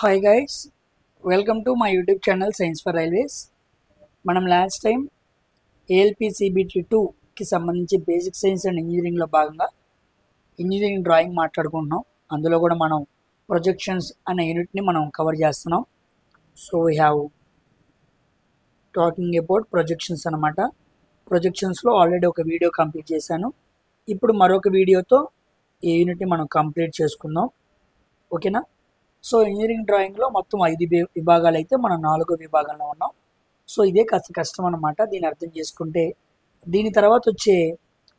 Hi guys, welcome to my YouTube channel Science for Railways. మనం last time ALPCBT2కి సంబంధించి basic science and ఇంజనీరింగ్లో భాగంగా engineering drawing మాట్లాడుకుంటున్నాం. అందులో కూడా మనం ప్రొజెక్షన్స్ అనే యూనిట్ని మనం కవర్ చేస్తున్నాం. So we have talking about projections అనమాట. ప్రొజెక్షన్స్లో ఆల్రెడీ ఒక వీడియో కంప్లీట్ చేశాను. ఇప్పుడు మరొక వీడియోతో ఈ యూనిట్ని మనం కంప్లీట్ చేసుకుందాం. ఓకేనా? సో ఇంజనీరింగ్ డ్రాయింగ్లో మొత్తం 5 విభాగాలు అయితే మనం 4వ విభాగంలో ఉన్నాం. సో ఇదే కాస్త కష్టం అనమాట. దీన్ని అర్థం చేసుకుంటే దీని తర్వాత వచ్చే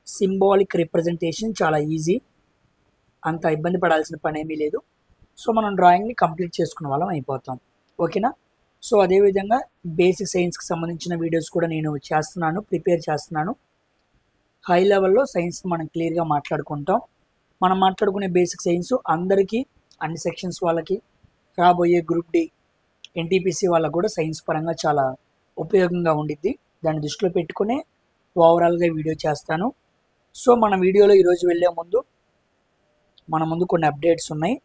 సింబాలిక్ రిప్రజెంటేషన్ చాలా ఈజీ, అంత ఇబ్బంది పడాల్సిన పని ఏమీ లేదు. సో మనం డ్రాయింగ్ని కంప్లీట్ చేసుకున్న వాళ్ళం అయిపోతాం. ఓకేనా? సో అదేవిధంగా బేసిక్ సైన్స్కి సంబంధించిన వీడియోస్ కూడా నేను ప్రిపేర్ చేస్తున్నాను. హై లెవెల్లో సైన్స్ మనం క్లియర్గా మాట్లాడుకుంటాం. మనం మాట్లాడుకునే బేసిక్ సైన్స్ అందరికీ, అన్ని సెక్షన్స్ వాళ్ళకి, రాబోయే గ్రూప్ డి ఎన్టీపీసీ వాళ్ళకు కూడా సైన్స్ పరంగా చాలా ఉపయోగంగా ఉండిద్ది. దాన్ని దృష్టిలో పెట్టుకునే ఓవరాల్గా వీడియో చేస్తాను. సో మన వీడియోలో ఈరోజు వెళ్ళే ముందు మన ముందు కొన్ని అప్డేట్స్ ఉన్నాయి.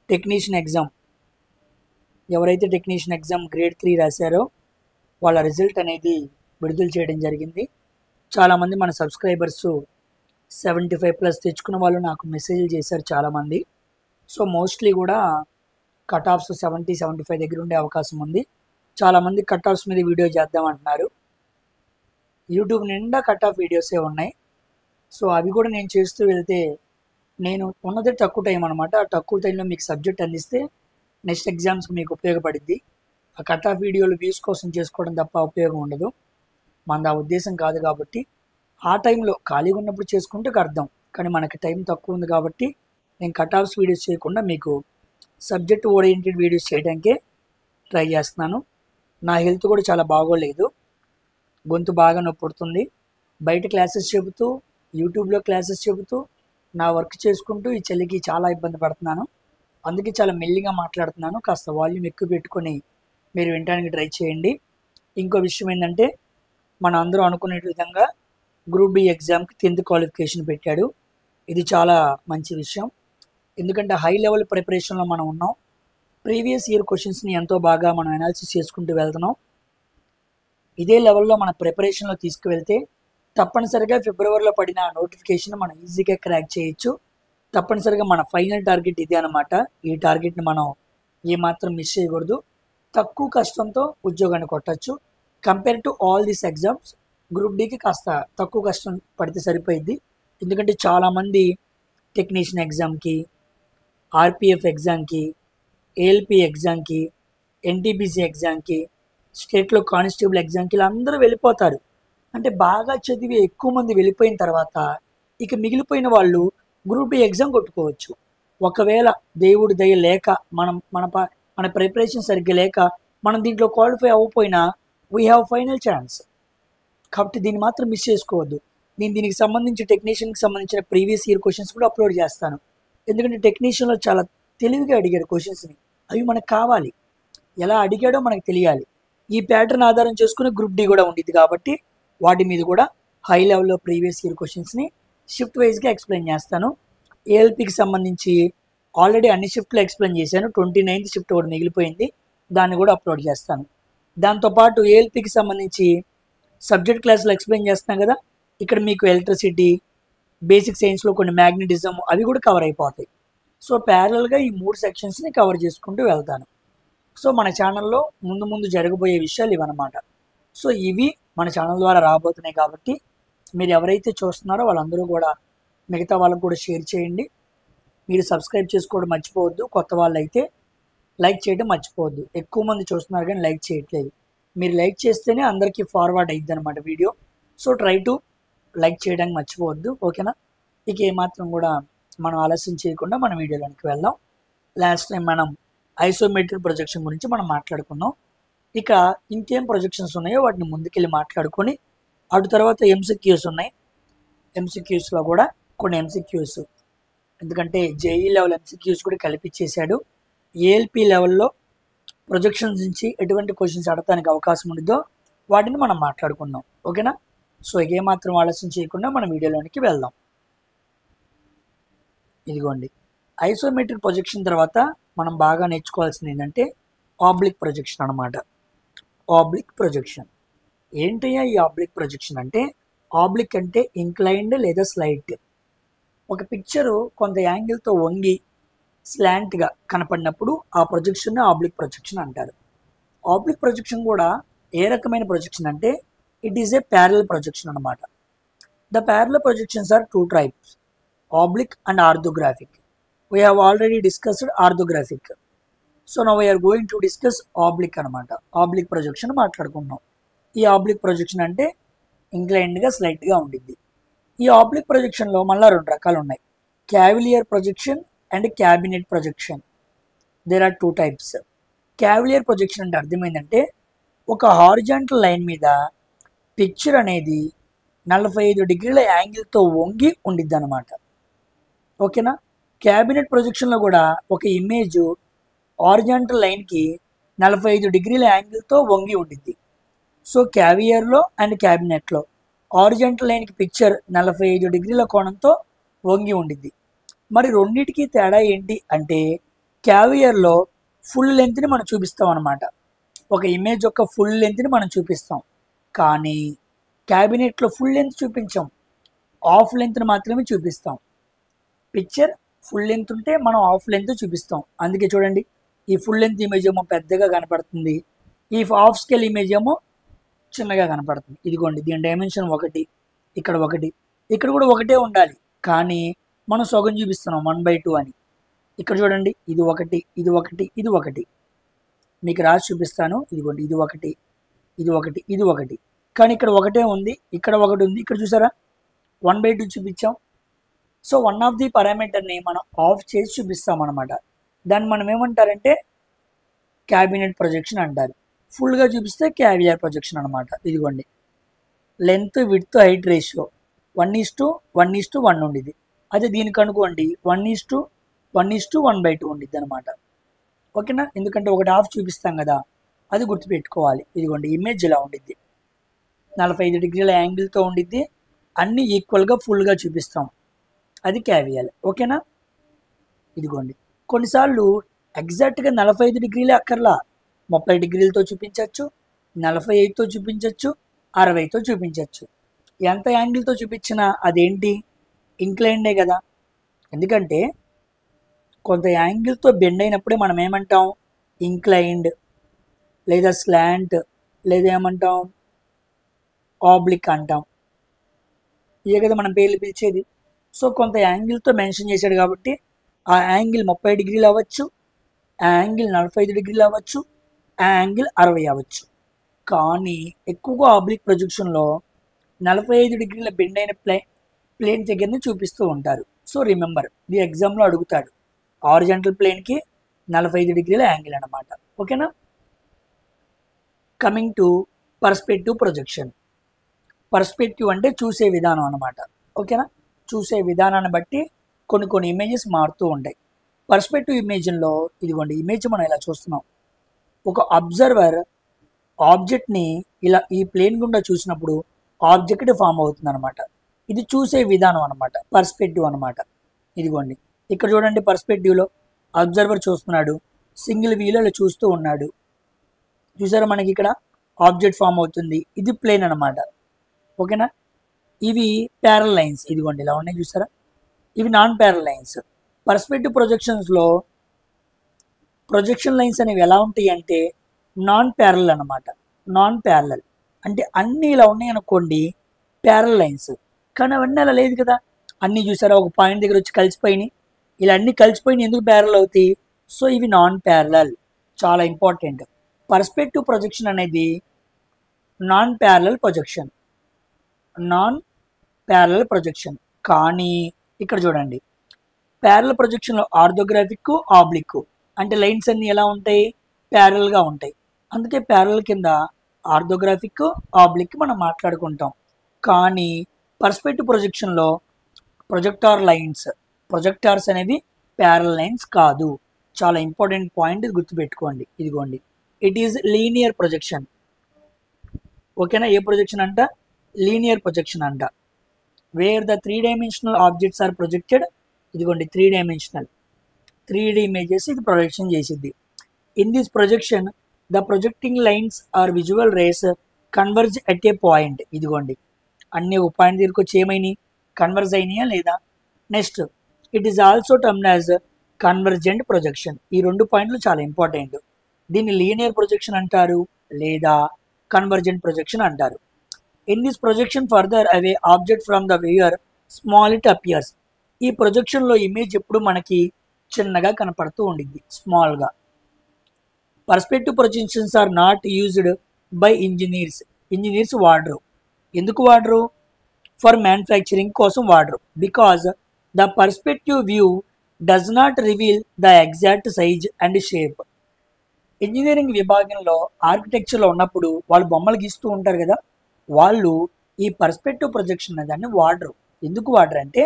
టెక్నీషియన్ ఎగ్జామ్, ఎవరైతే టెక్నీషియన్ ఎగ్జామ్ గ్రేడ్ 3 రాశారో వాళ్ళ రిజల్ట్ అనేది విడుదల చేయడం జరిగింది. చాలామంది మన సబ్స్క్రైబర్స్ 75+ తెచ్చుకున్న వాళ్ళు నాకు మెసేజ్లు చేశారు చాలామంది. సో మోస్ట్లీ కూడా కట్ ఆఫ్స్ 70-75 దగ్గర ఉండే అవకాశం ఉంది. చాలామంది కట్ ఆఫ్స్ మీద వీడియో చేద్దామంటున్నారు. యూట్యూబ్ నిండా కట్ ఆఫ్ వీడియోసే ఉన్నాయి. సో అవి కూడా నేను చేస్తూ వెళ్తే, నేను ఉన్నదే తక్కువ టైం అనమాట. ఆ తక్కువ టైంలో మీకు సబ్జెక్ట్ అందిస్తే నెక్స్ట్ ఎగ్జామ్స్కి మీకు ఉపయోగపడిద్ది. ఆ కట్ ఆఫ్ వీడియోలు వ్యూస్ కోసం చేసుకోవడం తప్ప ఉపయోగం ఉండదు. మనది ఆ ఉద్దేశం కాదు. కాబట్టి ఆ టైంలో ఖాళీగా ఉన్నప్పుడు చేసుకుంటే అర్థం. కానీ మనకి టైం తక్కువ ఉంది కాబట్టి నేను కట్ ఆఫ్స్ వీడియోస్ చేయకుండా మీకు సబ్జెక్ట్ ఓరియంటెడ్ వీడియోస్ చేయడానికే ట్రై చేస్తున్నాను. నా హెల్త్ కూడా చాలా బాగోలేదు, గొంతు బాగా నొప్పి పుడుతుంది. బయట క్లాసెస్ చెబుతూ, యూట్యూబ్లో క్లాసెస్ చెబుతూ, నా వర్క్ చేసుకుంటూ ఈ చలికి చాలా ఇబ్బంది పడుతున్నాను. అందుకే చాలా మెల్లిగా మాట్లాడుతున్నాను. కాస్త వాల్యూమ్ ఎక్కువ పెట్టుకొని మీరు వినడానికి ట్రై చేయండి. ఇంకో విషయం ఏంటంటే, మనం అందరూ అనుకునే విధంగా గ్రూప్ డి ఎగ్జామ్కి 10th క్వాలిఫికేషన్ పెట్టాడు. ఇది చాలా మంచి విషయం. ఎందుకంటే హై లెవెల్ ప్రిపరేషన్లో మనం ఉన్నాం. ప్రీవియస్ ఇయర్ క్వశ్చన్స్ని ఎంతో బాగా మనం అనాలిసిస్ చేసుకుంటూ వెళ్తున్నాం. ఇదే లెవెల్లో మన ప్రిపరేషన్లో తీసుకువెళ్తే తప్పనిసరిగా ఫిబ్రవరిలో పడిన నోటిఫికేషన్ మనం ఈజీగా క్రాక్ చేయొచ్చు. తప్పనిసరిగా మన ఫైనల్ టార్గెట్ ఇదే అనమాట. ఈ టార్గెట్ని మనం ఏమాత్రం మిస్ చేయకూడదు. తక్కువ కష్టంతో ఉద్యోగాన్ని కొట్టచ్చు. Compare to all these exams group డికి కాస్త తక్కువ కష్టం పడితే సరిపోయిద్ది. ఎందుకంటే చాలామంది టెక్నీషియన్ ఎగ్జామ్కి, ఆర్పిఎఫ్ ఎగ్జామ్కి, ఏఎల్పి ఎగ్జామ్కి, ఎన్టీపీసీ ఎగ్జామ్కి, స్టేట్లో కానిస్టేబుల్ ఎగ్జామ్కి ఇలా అందరూ వెళ్ళిపోతారు. అంటే బాగా చదివి ఎక్కువ మంది వెళ్ళిపోయిన తర్వాత ఇక మిగిలిపోయిన వాళ్ళు గ్రూప్ డి ఎగ్జామ్ కొట్టుకోవచ్చు. ఒకవేళ దేవుడి దయ లేక మన ప్రిపరేషన్ సరిగ్గా లేక మనం దీంట్లో క్వాలిఫై అవ్వకపోయినా వీ హ్యావ్ ఫైనల్ ఛాన్స్. కాబట్టి దీన్ని మాత్రం మిస్ చేసుకోవద్దు. నేను దీనికి సంబంధించి టెక్నీషియన్కి సంబంధించిన ప్రీవియస్ ఇయర్ క్వశ్చన్స్ కూడా అప్లోడ్ చేస్తాను. ఎందుకంటే టెక్నీషియన్లో చాలా తెలివిగా అడిగారు క్వశ్చన్స్ని. అవి మనకు కావాలి. ఎలా అడిగాడో మనకు తెలియాలి. ఈ ప్యాటర్న్ ఆధారం చేసుకుని గ్రూప్ డి కూడా ఉండిద్ది. కాబట్టి వాటి మీద కూడా హై లెవెల్లో ప్రీవియస్ ఇయర్ క్వశ్చన్స్ని షిఫ్ట్ వైజ్గా ఎక్స్ప్లెయిన్ చేస్తాను. ఏఎల్పికి సంబంధించి ఆల్రెడీ అన్ని షిఫ్ట్లు ఎక్స్ప్లెయిన్ చేశాను. 29th షిఫ్ట్ కూడా మిగిలిపోయింది, దాన్ని కూడా అప్లోడ్ చేస్తాను. దాంతోపాటు ఏఎల్పికి సంబంధించి సబ్జెక్ట్ క్లాసులు ఎక్స్ప్లెయిన్ చేస్తున్నాను కదా, ఇక్కడ మీకు ఎలక్ట్రిసిటీ, బేసిక్ సైన్స్లో కొన్ని మ్యాగ్నెటిజం అవి కూడా కవర్ అయిపోతాయి. సో ప్యారల్గా ఈ 3 సెక్షన్స్ని కవర్ చేసుకుంటూ వెళ్తాను. సో మన ఛానల్లో ముందు జరగబోయే విషయాలు ఇవన్నమాట. సో ఇవి మన ఛానల్ ద్వారా రాబోతున్నాయి. కాబట్టి మీరు ఎవరైతే చూస్తున్నారో వాళ్ళందరూ కూడా మిగతా వాళ్ళకు కూడా షేర్ చేయండి. మీరు సబ్స్క్రైబ్ చేసుకోవడం మర్చిపోవద్దు. కొత్త వాళ్ళు అయితే లైక్ చేయడం మర్చిపోవద్దు. ఎక్కువ మంది చూస్తున్నారు కానీ లైక్ చేయట్లేదు. మీరు లైక్ చేస్తేనే అందరికీ ఫార్వర్డ్ అయ్యిద్ది అనమాట video. So try to like చేయడానికి మర్చిపోవద్దు. ఓకేనా? ఇక ఏమాత్రం కూడా మనం ఆలస్యం చేయకుండా మన వీడియోలోనికి వెళ్దాం. లాస్ట్ టైం మనం ఐసోమెట్రిక్ ప్రొజెక్షన్ గురించి మనం మాట్లాడుకున్నాం. ఇక ఇంకేం ప్రొజెక్షన్స్ ఉన్నాయో వాటిని ముందుకెళ్ళి మాట్లాడుకొని అటు తర్వాత ఎంసీక్యూస్ ఉన్నాయి. ఎంసీక్యూస్లో కూడా కొన్ని ఎంసీక్యూస్, ఎందుకంటే జేఈ లెవెల్ ఎంసీక్యూస్ కూడా కలిపిచ్చేసాడు. ఏఎల్పి లెవెల్లో ప్రొజెక్షన్స్ నుంచి ఎటువంటి క్వశ్చన్స్ అడగడానికి అవకాశం ఉండిద్దో వాటిని మనం మాట్లాడుకుందాం. ఓకేనా? సో ఏమాత్రం ఆలస్యం చేయకుండా మన వీడియోలోనికి వెళ్దాం. ఇదిగోండి, ఐసోమెట్రిక్ ప్రొజెక్షన్ తర్వాత మనం బాగా నేర్చుకోవాల్సింది ఏంటంటే ఆబ్లిక్ ప్రొజెక్షన్ అనమాట. ఆబ్లిక్ ప్రొజెక్షన్ ఏంటయ్యా ఈ ఆబ్లిక్ ప్రొజెక్షన్ అంటే, ఆబ్లిక్ అంటే ఇంక్లైన్డ్ లేదా స్లైట్. ఒక పిక్చరు కొంత యాంగిల్తో వంగి స్లాంట్గా కనపడినప్పుడు ఆ ప్రొజెక్షన్ ఆబ్లిక్ ప్రొజెక్షన్ అంటారు. ఆబ్లిక్ ప్రొజెక్షన్ కూడా ఏ రకమైన ప్రొజెక్షన్ అంటే it is a parallel projection అనమాట. The parallel projections are two types, oblique and orthographic. We have already discussed orthographic. So now we are going to discuss oblique అనమాట. Oblique projection మాట్లాడుకుంటున్నాం. ఈ oblique projection అంటే ఇంక్లైన్డ్గా స్లైట్గా ఉండిద్ది. ఈ oblique ప్రొజెక్షన్లో మళ్ళీ రెండు రకాలు ఉన్నాయి, cavalier projection and cabinet projection. There are two types. Cavalier projection అంటే అర్థమైందంటే ఒక హారిజాంటల్ లైన్ మీద పిక్చర్ అనేది 45 డిగ్రీల యాంగిల్తో వంగి ఉండిద్ది అనమాట. ఓకేనా. క్యాబినెట్ ప్రొజెక్షన్లో కూడా ఒక ఇమేజ్ హారిజాంటల్ లైన్కి 45 డిగ్రీల యాంగిల్తో వంగి ఉండిద్ది. సో క్యావియర్లో అండ్ క్యాబినెట్లో హారిజాంటల్ లైన్కి పిక్చర్ 45 డిగ్రీల కోణంతో వంగి ఉండిద్ది. మరి రెండింటికి తేడా ఏంటి అంటే, క్యావియర్లో ఫుల్ లెంత్ని మనం చూపిస్తాం అనమాట. ఒక ఇమేజ్ యొక్క ఫుల్ లెంత్ని మనం చూపిస్తాం. కానీ క్యాబినెట్లో ఫుల్ లెంత్ చూపించాం, హాఫ్ లెంత్ని మాత్రమే చూపిస్తాం. పిక్చర్ ఫుల్ లెంత్ ఉంటే మనం హాఫ్ లెంత్ చూపిస్తాం. అందుకే చూడండి, ఈ ఫుల్ లెంత్ ఇమేజ్ ఏమో పెద్దగా కనపడుతుంది, ఈ హాఫ్ స్కేల్ ఇమేజ్ ఏమో చిన్నగా కనపడుతుంది. ఇదిగోండి, దీని డైమెన్షన్ 1, ఇక్కడ 1, ఇక్కడ కూడా ఒకటే ఉండాలి, కానీ మనం సగం చూపిస్తున్నాం 1/2 అని. ఇక్కడ చూడండి, ఇది 1, ఇది 1, ఇది 1. మీకు రాసి చూపిస్తాను. ఇదిగోండి, ఇది 1, ఇది 1, ఇది 1, కానీ ఇక్కడ ఒకటే ఉంది, ఇక్కడ 1 ఉంది. ఇక్కడ చూసారా 1/2 చూపించాం. సో వన్ ఆఫ్ ది పారామీటర్ని మనం ఆఫ్ చేసి చూపిస్తాం అనమాట. దాన్ని మనం ఏమంటారంటే క్యాబినెట్ ప్రొజెక్షన్ అంటారు. ఫుల్గా చూపిస్తే క్యావియర్ ప్రొజెక్షన్ అనమాట. ఇదిగోండి, లెంత్ విడ్త్ హైట్ రేషియో 1:1:1 ఉండిద్ది. అదే దీనికి అనుకోండి 1:1:1/2 ఉండిద్ది అనమాట. ఓకేనా. ఎందుకంటే ఒకటి హాఫ్ చూపిస్తాం కదా, అది గుర్తుపెట్టుకోవాలి. ఇదిగోండి, ఇమేజ్ ఇలా ఉండిద్ది, 45 డిగ్రీల యాంగిల్తో ఉండిద్ది, అన్నీ ఈక్వల్గా ఫుల్గా చూపిస్తాం, అది క్యావియర్. ఓకేనా. ఇదిగోండి, కొన్నిసార్లు ఎగ్జాక్ట్గా 45 డిగ్రీలే అక్కర్లా, 30 డిగ్రీలతో చూపించవచ్చు, 45తో చూపించవచ్చు, 60తో చూపించవచ్చు. ఎంత యాంగిల్తో చూపించినా అదేంటి, ఇంక్లైన్డే కదా. ఎందుకంటే కొంత యాంగిల్తో బెండ్ అయినప్పుడే మనం ఏమంటాం, ఇంక్లైన్డ్ లేదా స్లాంట్ లేదా ఏమంటాం, ఆబ్లిక్ అంటాం. ఇదే కదా మనం పేర్లు పిలిచేది. సో కొంత యాంగిల్తో మెన్షన్ చేశాడు కాబట్టి ఆ యాంగిల్ 30 డిగ్రీలు అవ్వచ్చు, ఆ యాంగిల్ 45 డిగ్రీలు అవ్వచ్చు, ఆ యాంగిల్ 60 అవ్వచ్చు. కానీ ఎక్కువగా ఆబ్లిక్ ప్రొజెక్షన్లో 45 డిగ్రీల బెండ్ అయిన ప్లేన్ దగ్గరని చూపిస్తూ ఉంటారు. సో రిమెంబర్, ఈ ఎగ్జామ్లో అడుగుతాడు, హారిజాంటల్ ప్లేన్కి 45 డిగ్రీల యాంగిల్ అనమాట. ఓకేనా. Coming to perspective projection. Perspective అంటే చూసే విధానం అనమాట. ఓకేనా. చూసే విధానాన్ని బట్టి కొన్ని ఇమేజెస్ మారుతూ ఉంటాయి. పర్స్పెక్టివ్ ఇమేజ్లో ఇదిగోండి, ఇమేజ్ మనం ఇలా చూస్తున్నాం. ఒక అబ్జర్వర్ ఆబ్జెక్ట్ని ఇలా ఈ ప్లేన్ గుండా చూసినప్పుడు ఆబ్జెక్ట్ ఫామ్ అవుతుంది అనమాట. ఇది చూసే విధానం అనమాట, పర్స్పెక్టివ్ అనమాట. ఇదిగోండి, ఇక్కడ చూడండి, పర్స్పెక్టివ్లో అబ్జర్వర్ చూస్తున్నాడు, సింగిల్ వ్యూలో ఇలా చూస్తూ ఉన్నాడు. చూసారా, మనకి ఇక్కడ ఆబ్జెక్ట్ ఫామ్ అవుతుంది, ఇది ప్లేన్ అనమాట. ఓకేనా. ఇవి ప్యారల్ లైన్స్, ఇదిగోండి ఇలా ఉన్నాయి చూసారా, ఇవి నాన్ ప్యారల్ లైన్స్. పర్స్పెక్టివ్ ప్రొజెక్షన్స్లో ప్రొజెక్షన్ లైన్స్ అనేవి ఎలా ఉంటాయి అంటే నాన్ ప్యారల్ అనమాట. నాన్ ప్యారల్ అంటే అన్నీ ఇలా ఉన్నాయి అనుకోండి, ప్యారల్ లైన్స్. కానీ అవన్నీ అలా లేదు కదా, అన్నీ చూసారా ఒక పాయింట్ దగ్గర వచ్చి కలిసిపోయినాయి, ఇలా అన్నీ కలిసిపోయినాయి, ఎందుకు ప్యారల్ అవుతాయి? సో ఇవి నాన్ ప్యారలల్. చాలా ఇంపార్టెంట్. పర్స్పెక్టివ్ ప్రొజెక్షన్ అనేది non parallel projection, non parallel projection. కానీ ఇక్కడ చూడండి, ప్యారలల్ ప్రొజెక్షన్లో ఆర్థోగ్రాఫిక్, ఆబ్లిక్ అంటే లైన్స్ అన్నీ ఎలా ఉంటాయి, ప్యారల్గా ఉంటాయి. అందుకే ప్యారలల్ కింద ఆర్థోగ్రాఫిక్, ఆబ్లిక్ మనం మాట్లాడుకుంటాం. కానీ పర్స్పెక్టివ్ ప్రొజెక్షన్లో ప్రొజెక్టార్స్ అనేవి ప్యారల్ లైన్స్ కాదు. చాలా ఇంపార్టెంట్ పాయింట్, ఇది గుర్తుపెట్టుకోండి. ఇదిగోండి, ఇట్ ఈజ్ లీనియర్ ప్రొజెక్షన్. ఓకేనా. ఏ ప్రొజెక్షన్ అంట, లీనియర్ ప్రొజెక్షన్ అంట. Where the 3 dimensional objects are projected. ఇదిగోండి 3 డైమెన్షనల్ 3D ఇమేజెస్ ఇది ప్రొజెక్షన్ చేసిద్ది. In this projection the projecting lines are visual rays converge at a point. ఇదిగోండి అన్ని ఒక పాయింట్ దగ్గరికి వచ్చి ఏమైనాయి, కన్వర్జ్ అయినాయా లేదా. Next it is also termed as convergent projection. ఈ 2 పాయింట్లు చాలా ఇంపార్టెంట్. దీన్ని లీనియర్ ప్రొజెక్షన్ అంటారు లేదా కన్వర్జెంట్ ప్రొజెక్షన్ అంటారు. In this projection further away object from the viewer small it appears. ఈ ప్రొజెక్షన్లో ఇమేజ్ ఎప్పుడు మనకి చిన్నగా కనపడుతూ ఉండిద్ది, స్మాల్గా. Perspective projections are not used by engineers వాడరు. ఎందుకు వాడరు? ఫర్ మ్యానుఫ్యాక్చరింగ్ కోసం వాడరు. Because the perspective view does not reveal the exact size and shape. Engineering విభాగంలో ఆర్కిటెక్చర్లో ఉన్నప్పుడు వాళ్ళు బొమ్మలు గీస్తూ ఉంటారు కదా, వాళ్ళు ఈ పర్స్పెక్టివ్ ప్రొజెక్షన్ అనే దాన్ని వాడరు. ఎందుకు వాడరు అంటే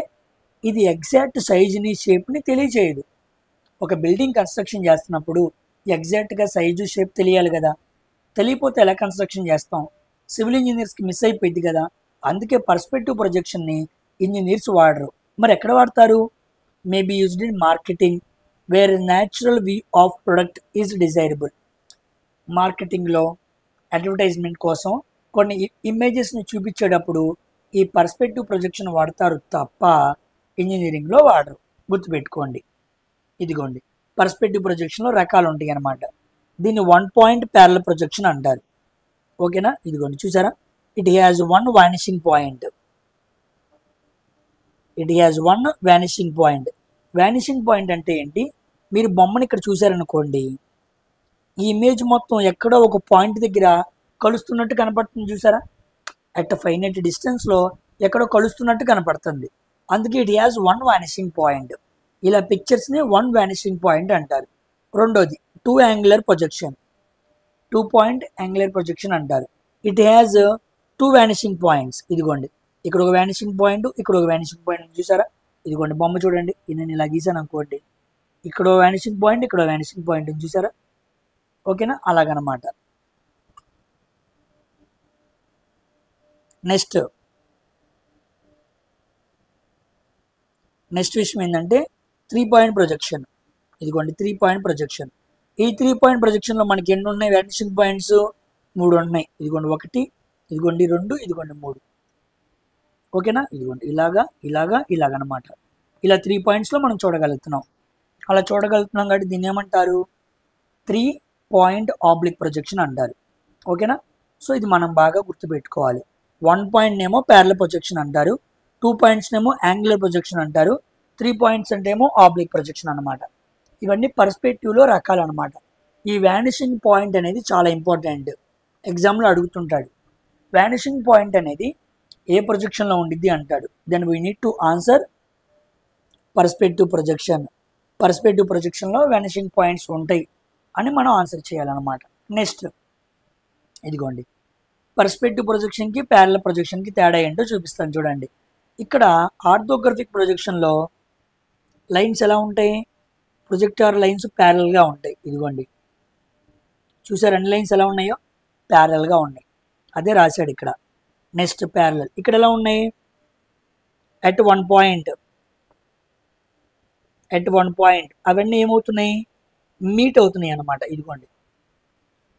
ఇది ఎగ్జాక్ట్ సైజుని షేప్ని తెలియచేయదు. ఒక బిల్డింగ్ కన్స్ట్రక్షన్ చేస్తున్నప్పుడు ఎగ్జాక్ట్గా సైజు షేప్ తెలియాలి కదా, తెలియపోతే ఎలా కన్స్ట్రక్షన్ చేస్తాం? సివిల్ ఇంజనీర్స్కి మిస్ అయిపోయింది కదా. అందుకే పర్స్పెక్టివ్ ప్రొజెక్షన్ని ఇంజనీర్స్ వాడరు. మరి ఎక్కడ వాడతారు? Maybe used in marketing where natural view of product is desirable. మార్కెటింగ్లో అడ్వర్టైజ్మెంట్ కోసం కొన్ని ఇమేజెస్ని చూపించేటప్పుడు ఈ పర్స్పెక్టివ్ ప్రొజెక్షన్ వాడతారు తప్ప ఇంజనీరింగ్లో వాడరు. గుర్తుపెట్టుకోండి. ఇదిగోండి పర్స్పెక్టివ్ ప్రొజెక్షన్లో రకాలు ఉంటాయి అన్నమాట. దీన్ని 1 పాయింట్ ప్యారలల్ ప్రొజెక్షన్ అంటారు. ఓకేనా? ఇదిగోండి చూసారా, it has 1 vanishing point. Vanishing point అంటే ఏంటి? మీరు బొమ్మని ఇక్కడ చూసారనుకోండి, ఈ ఇమేజ్ మొత్తం ఎక్కడో ఒక పాయింట్ దగ్గర కలుస్తున్నట్టు కనపడుతుంది. చూసారా, అట్ ఫైనైట్ డిస్టెన్స్లో ఎక్కడో కలుస్తున్నట్టు కనపడుతుంది. అందుకే ఇట్ హ్యాజ్ 1 వానిషింగ్ పాయింట్. ఇలా పిక్చర్స్ని 1 వానిషింగ్ పాయింట్ అంటారు. రెండోది 2 పాయింట్ యాంగులర్ ప్రొజెక్షన్ అంటారు. It has 2 vanishing points. ఇదిగోండి ఇక్కడ ఒక వానిషింగ్ పాయింట్, ఇక్కడ ఒక వానిషింగ్ పాయింట్. చూసారా, ఇదిగోండి బొమ్మ చూడండి, నేను ఇలా గీసాను అనుకోండి, ఇక్కడ వానిషింగ్ పాయింట్, ఇక్కడ వానిషింగ్ పాయింట్. చూసారా? ఓకేనా? అలాగనమాట. నెక్స్ట్ విషయం ఏంటంటే 3 పాయింట్ ప్రొజెక్షన్. ఇదిగోండి 3 పాయింట్ ప్రొజెక్షన్. ఈ 3 పాయింట్ ప్రొజెక్షన్లో మనకి ఎన్ని ఉన్నాయి? వానిషింగ్ పాయింట్స్ 3 ఉన్నాయి. ఇదిగోండి 1, ఇదిగోండి 2, ఇదిగోండి 3. ఓకేనా? ఇదిగోండి ఇలాగనమాట. ఇలా 3 పాయింట్స్లో మనం చూడగలుగుతున్నాం. అలా చూడగలుగుతున్నాం కాబట్టి దీన్ని ఏమంటారు? 3 పాయింట్ ఆబ్లిక్ ప్రొజెక్షన్ అంటారు. ఓకేనా? సో ఇది మనం బాగా గుర్తుపెట్టుకోవాలి. 1 పాయింట్నేమో ప్యారలల్ ప్రొజెక్షన్ అంటారు, 2 పాయింట్స్నేమో యాంగులర్ ప్రొజెక్షన్ అంటారు, 3 పాయింట్స్ అంటే ఏమో ఆబ్లిక్ ప్రొజెక్షన్ అనమాట. ఇవన్నీ పర్స్పెక్టివ్లో రకాలు అనమాట. ఈ వానిషింగ్ పాయింట్ అనేది చాలా ఇంపార్టెంట్, ఎగ్జామ్లో అడుగుతుంటాడు. వానిషింగ్ పాయింట్ అనేది ఏ ప్రొజెక్షన్లో ఉండిద్ది అంటాడు. Then we need to answer perspective ప్రొజెక్షన్లో వానిషింగ్ పాయింట్స్ ఉంటాయి అని మనం ఆన్సర్ చేయాలన్నమాట. నెక్స్ట్ ఇదిగోండి పర్స్పెక్టివ్ ప్రొజెక్షన్కి ప్యారలల్ ప్రొజెక్షన్కి తేడా ఏంటో చూపిస్తాను చూడండి. ఇక్కడ ఆర్థోగ్రాఫిక్ ప్రొజెక్షన్లో లైన్స్ ఎలా ఉంటాయి? ప్రొజెక్టార్ లైన్స్ ప్యారలల్గా ఉంటాయి. ఇదిగోండి చూసారు అన్ని లైన్స్ ఎలా ఉన్నాయో, ప్యారలల్గా ఉన్నాయి. అదే రాశాడు ఇక్కడ. నెక్స్ట్ ప్యారలల్ ఇక్కడ ఎలా ఉన్నాయి? ఎట్ వన్ పాయింట్ అవన్నీ ఏమవుతున్నాయి? మీట్ అవుతున్నాయి అన్నమాట. ఇదిగోండి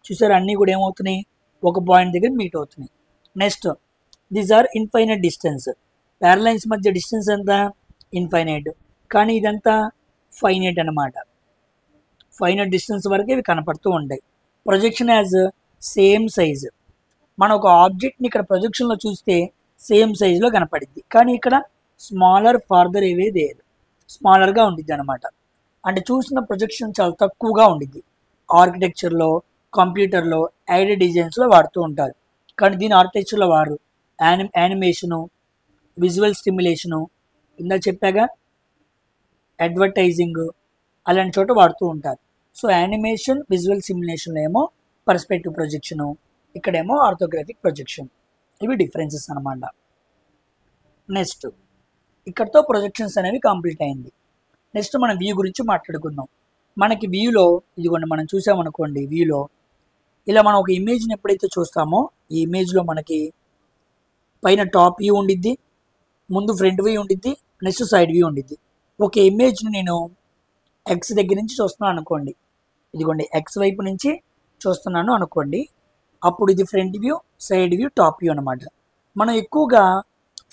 చూసారు అన్నీ కూడా ఏమవుతున్నాయి? ఒక పాయింట్ దగ్గర మీట్ అవుతున్నాయి. Next these are infinite distance. Parallel lines మధ్య డిస్టెన్స్ ఎంత? ఇన్ఫైనైట్. కానీ ఇదంతా ఫైనైట్ అనమాట. ఫైనైట్ డిస్టెన్స్ వరకు ఇవి కనపడుతూ ఉంటాయి. Projection as same size. మనం ఒక ఆబ్జెక్ట్ని ఇక్కడ ప్రొజెక్షన్లో చూస్తే సేమ్ సైజులో కనపడిద్ది, కానీ ఇక్కడ స్మాలర్ ఫార్దర్ ఏవే దేర్, స్మాలర్గా ఉండిద్ది అనమాట. అంటే చూసిన ప్రొజెక్షన్ చాలా తక్కువగా ఉండిద్ది. ఆర్కిటెక్చర్లో, కంప్యూటర్లో, ఐడి డిజైన్స్లో వాడుతూ ఉంటారు, కానీ దీని ఆర్కిటెక్చర్లో వారు. యానిమేషను, విజువల్ స్టిమ్యులేషను, ఇందా చెప్పాగా అడ్వర్టైజింగ్, అలాంటి చోట వాడుతూ ఉంటారు. సో యానిమేషన్, విజువల్ స్టిమ్యులేషన్లో ఏమో పర్స్పెక్టివ్ ప్రొజెక్షను, ఇక్కడేమో ఆర్థోగ్రాఫిక్ ప్రొజెక్షన్. ఇవి డిఫరెన్సెస్ అనమాట. నెక్స్ట్ ఇక్కడతో ప్రొజెక్షన్స్ అనేవి కంప్లీట్ అయింది. నెక్స్ట్ మనం వ్యూ గురించి మాట్లాడుకుందాం. మనకి వ్యూలో ఇదిగోండి మనం చూసామనుకోండి, వ్యూలో ఇలా మనం ఒక ఇమేజ్ని ఎప్పుడైతే చూస్తామో ఈ ఇమేజ్లో మనకి పైన టాప్ వ్యూ ఉండిద్ది, ముందు ఫ్రంట్ వ్యూ ఉండిద్ది, నెక్స్ట్ సైడ్ వ్యూ ఉండిద్ది. ఒక ఇమేజ్ని నేను ఎక్స్ దగ్గర నుంచి చూస్తున్నాను అనుకోండి, ఇదిగోండి ఎక్స్ వైపు నుంచి చూస్తున్నాను అనుకోండి, అప్పుడు ఇది front view, side view, top view అనమాట. మనం ఎక్కువగా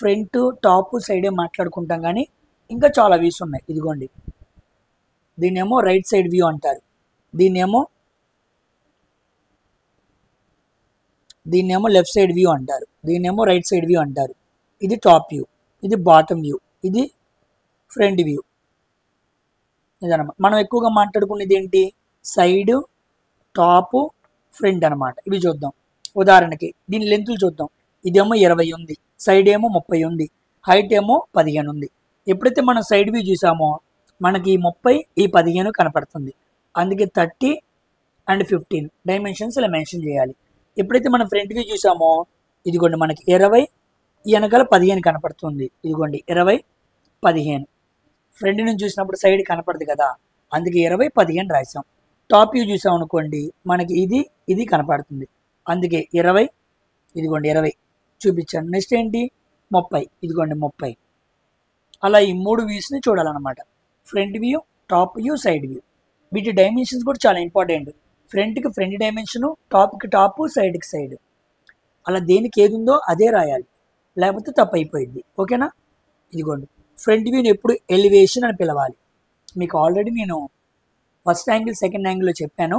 ఫ్రంట్, టాప్, సైడే మాట్లాడుకుంటాం, కానీ ఇంకా చాలా వ్యూస్ ఉన్నాయి. ఇదిగోండి దీన్నేమో రైట్ సైడ్ వ్యూ అంటారు, దీన్నేమో లెఫ్ట్ సైడ్ వ్యూ అంటారు, దీన్నేమో రైట్ సైడ్ వ్యూ అంటారు. ఇది టాప్ వ్యూ, ఇది బాటమ్ వ్యూ, ఇది ఫ్రంట్ వ్యూ. ఇదనమాట మనం ఎక్కువగా మాట్లాడుకునేది ఏంటి, సైడ్, టాప్, ఫ్రంట్ అనమాట. ఇవి చూద్దాం. ఉదాహరణకి దీని లెంతులు చూద్దాం. ఇదేమో 20 ఉంది, సైడ్ ఏమో 30 ఉంది, హైట్ ఏమో 15 ఉంది. ఎప్పుడైతే మనం సైడ్ వ్యూ చూసామో మనకి ఈ 30 ఈ 15 కనపడుతుంది. అందుకే 30 అండ్ 15 డైమెన్షన్స్ ఇలా మెన్షన్ చేయాలి. ఎప్పుడైతే మనం ఫ్రంట్ వ్యూ చూసామో ఇదిగోండి మనకి 20 ఈ వెనకాల 15 కనపడుతుంది. ఇదిగోండి 20, 15. ఫ్రంట్ నుంచి చూసినప్పుడు సైడ్ కనపడదు కదా, అందుకే 20, 15 రాసాం. టాప్ వ్యూ చూసాం అనుకోండి మనకి ఇది కనపడుతుంది, అందుకే 20, ఇదిగోండి 20 చూపించాను. నెక్స్ట్ ఏంటి 30, ఇదిగోండి 30. అలా ఈ 3 వ్యూస్ని చూడాలన్నమాట, front view, top view, side view. వీటి డైమెన్షన్స్ కూడా చాలా ఇంపార్టెంట్. ఫ్రంట్కి ఫ్రంట్ డైమెన్షను, టాప్కి టాప్, సైడ్కి సైడ్. అలా దేనికి ఏది ఉందో అదే రాయాలి, లేకపోతే తప్పు అయిపోయింది. ఓకేనా. ఇదిగోండి ఫ్రంట్ వ్యూని ఎప్పుడు ఎలివేషన్ అని పిలవాలి. మీకు ఆల్రెడీ నేను ఫస్ట్ యాంగిల్, సెకండ్ యాంగిల్లో చెప్పాను.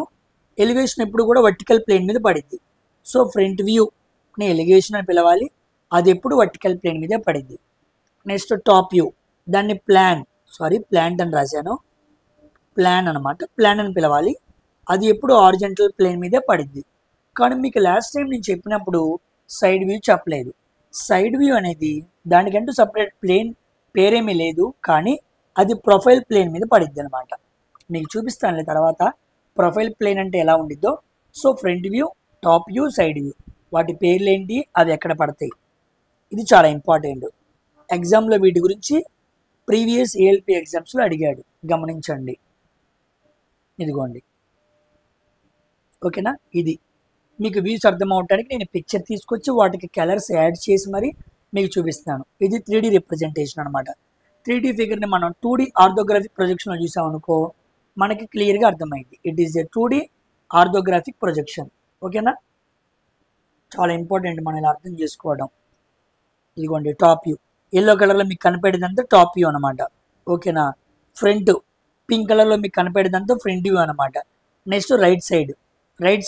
ఎలివేషన్ ఎప్పుడు కూడా వర్టికల్ ప్లేన్ మీద పడిద్ది. సో ఫ్రంట్ వ్యూని ఎలివేషన్ అని పిలవాలి, అది ఎప్పుడు వర్టికల్ ప్లేన్ మీదే పడిద్ది. నెక్స్ట్ టాప్ వ్యూ, దాన్ని ప్లాంట్ అని రాశాను, ప్లాన్ అనమాట, ప్లాన్ అని పిలవాలి, అది ఎప్పుడు హారిజంటల్ ప్లేన్ మీదే పడిద్ది. కానీ మీకు లాస్ట్ టైం నేను చెప్పినప్పుడు సైడ్ వ్యూ చెప్పలేదు. సైడ్ వ్యూ అనేది దానికంటూ సపరేట్ ప్లేన్ పేరేమీ లేదు, కానీ అది ప్రొఫైల్ ప్లేన్ మీద పడిద్ది అనమాట. మీకు చూపిస్తానులే తర్వాత ప్రొఫైల్ ప్లేన్ అంటే ఎలా ఉండిద్దో. So front view, top view, side view, వాటి పేర్లు ఏంటి, అవి ఎక్కడ పడతాయి, ఇది చాలా ఇంపార్టెంట్. ఎగ్జామ్లో వీటి గురించి ప్రీవియస్ ఏఎల్పి ఎగ్జామ్స్లో అడిగాడు, గమనించండి. ఇదిగోండి ఓకేనా. ఇది మీకు వ్యూస్ అర్థం అవడానికి నేను పిక్చర్ తీసుకొచ్చి వాటికి కలర్స్ యాడ్ చేసి మరి మీకు చూపిస్తాను. ఇది 3D రిప్రజెంటేషన్ అనమాట. 3D ఫిగర్ని మనం 2D ఆర్థోగ్రాఫిక్ ప్రొజెక్షన్లో చూసామనుకో మనకి క్లియర్గా అర్థమైంది. It is A 2D orthographic projection. ఓకేనా, చాలా ఇంపార్టెంట్ మనం ఇలా అర్థం చేసుకోవడం. ఇదిగోండి టాప్ వ్యూ, ఎల్లో కలర్లో మీకు కనపడేదంతా టాప్ వ్యూ అనమాట. ఓకేనా. ఫ్రంట్ పింక్ కలర్లో మీకు కనపడేదంతా ఫ్రంట్ వ్యూ అనమాట. నెక్స్ట్ రైట్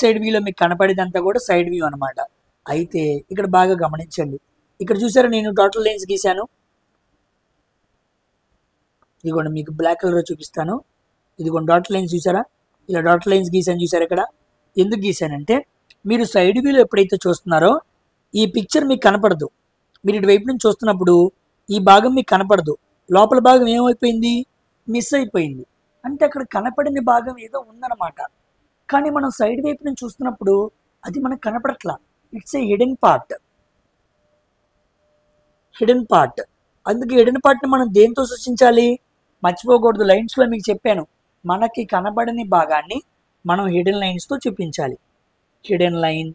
సైడ్ వ్యూలో మీకు కనపడేదంతా కూడా సైడ్ వ్యూ అనమాట. అయితే ఇక్కడ బాగా గమనించండి, ఇక్కడ చూసారా నేను డాటల్ లైన్స్ గీశాను. ఇదిగోండి మీకు బ్లాక్ కలర్ చూపిస్తాను. ఇదిగోండి డాటల్ లైన్స్ చూసారా, ఇలా డాటల్ లైన్స్ గీసాను చూసారా. ఇక్కడ ఎందుకు గీసానంటే మీరు సైడ్ వ్యూలో ఎప్పుడైతే చూస్తున్నారో ఈ పిక్చర్ మీకు కనపడదు. మీరు ఇటువైపు నుంచి చూస్తున్నప్పుడు ఈ భాగం మీకు కనపడదు, లోపల భాగం ఏమైపోయింది, మిస్ అయిపోయింది. అంటే అక్కడ కనపడిన భాగం ఏదో ఉందన్నమాట. కానీ మనం సైడ్ వైపు నుంచి చూస్తున్నప్పుడు అది మనకు కనపడట్లా. It's a hidden part. అందుకే హిడెన్ పార్ట్ని మనం దేంతో సృష్టించాలి, మర్చిపోకూడదు. లైన్స్లో మీకు చెప్పాను, మనకి కనబడని భాగాన్ని మనం హిడెన్ లైన్స్తో చూపించాలి. హిడెన్ లైన్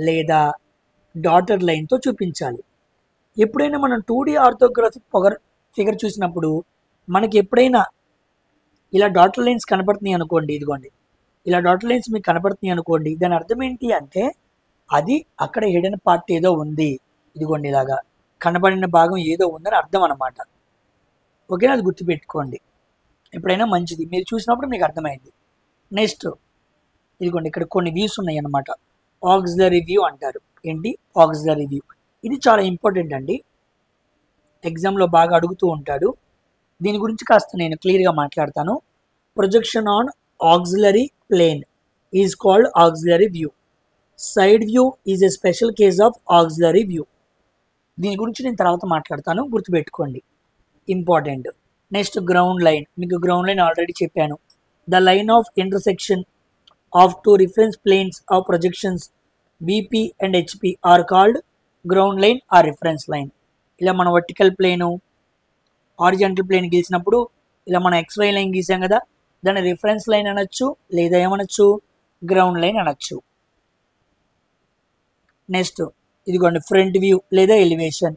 లేదా డాటెడ్ లైన్తో చూపించాలి. ఎప్పుడైనా మనం 2D ఆర్థోగ్రాఫిక్ ఫిగర్ చూసినప్పుడు మనకి ఎప్పుడైనా ఇలా డాటెడ్ లైన్స్ కనపడుతున్నాయి అనుకోండి, ఇదిగోండి ఇలా డాటెడ్ లైన్స్ మీకు కనపడుతున్నాయి అనుకోండి, దాని అర్థం ఏంటి అంటే అది అక్కడ హిడెన్ పార్ట్ ఏదో ఉంది. ఇదిగోండి ఇలాగా కనబడిన భాగం ఏదో ఉందని అర్థం అనమాట. ఓకేనా, అది గుర్తుపెట్టుకోండి ఎప్పుడైనా, మంచిది. మీరు చూసినప్పుడు మీకు అర్థమైంది. నెక్స్ట్ ఇదిగోండి ఇక్కడ కొన్ని వ్యూస్ ఉన్నాయి అన్నమాట. ఆక్సిలరీ వ్యూ అంటారు. ఏంటి ఆక్సిలరీ వ్యూ, ఇది చాలా ఇంపార్టెంట్ అండి, ఎగ్జామ్లో బాగా అడుగుతూ ఉంటాడు. దీని గురించి కాస్త నేను క్లియర్గా మాట్లాడతాను. Projection on auxiliary plane is called auxiliary view. Side view is a special case of auxiliary view. దీని గురించి నేను తర్వాత మాట్లాడతాను, గుర్తుపెట్టుకోండి, ఇంపార్టెంట్. నెక్స్ట్ గ్రౌండ్ లైన్, మీకు గ్రౌండ్ లైన్ ఆల్రెడీ చెప్పాను. The line of intersection of two reference planes of projections VP and HP are called ground line or reference line. ఇలా మన వర్టికల్ ప్లేను, హారిజాంటల్ ప్లేన్ గీసినప్పుడు ఇలా మన XY line గీసాం కదా, దాన్ని reference line అనొచ్చు, లేదా ఏమనొచ్చు, గ్రౌండ్ లైన్ అనొచ్చు. నెక్స్ట్ ఇదిగోండి ఫ్రంట్ వ్యూ లేదా elevation,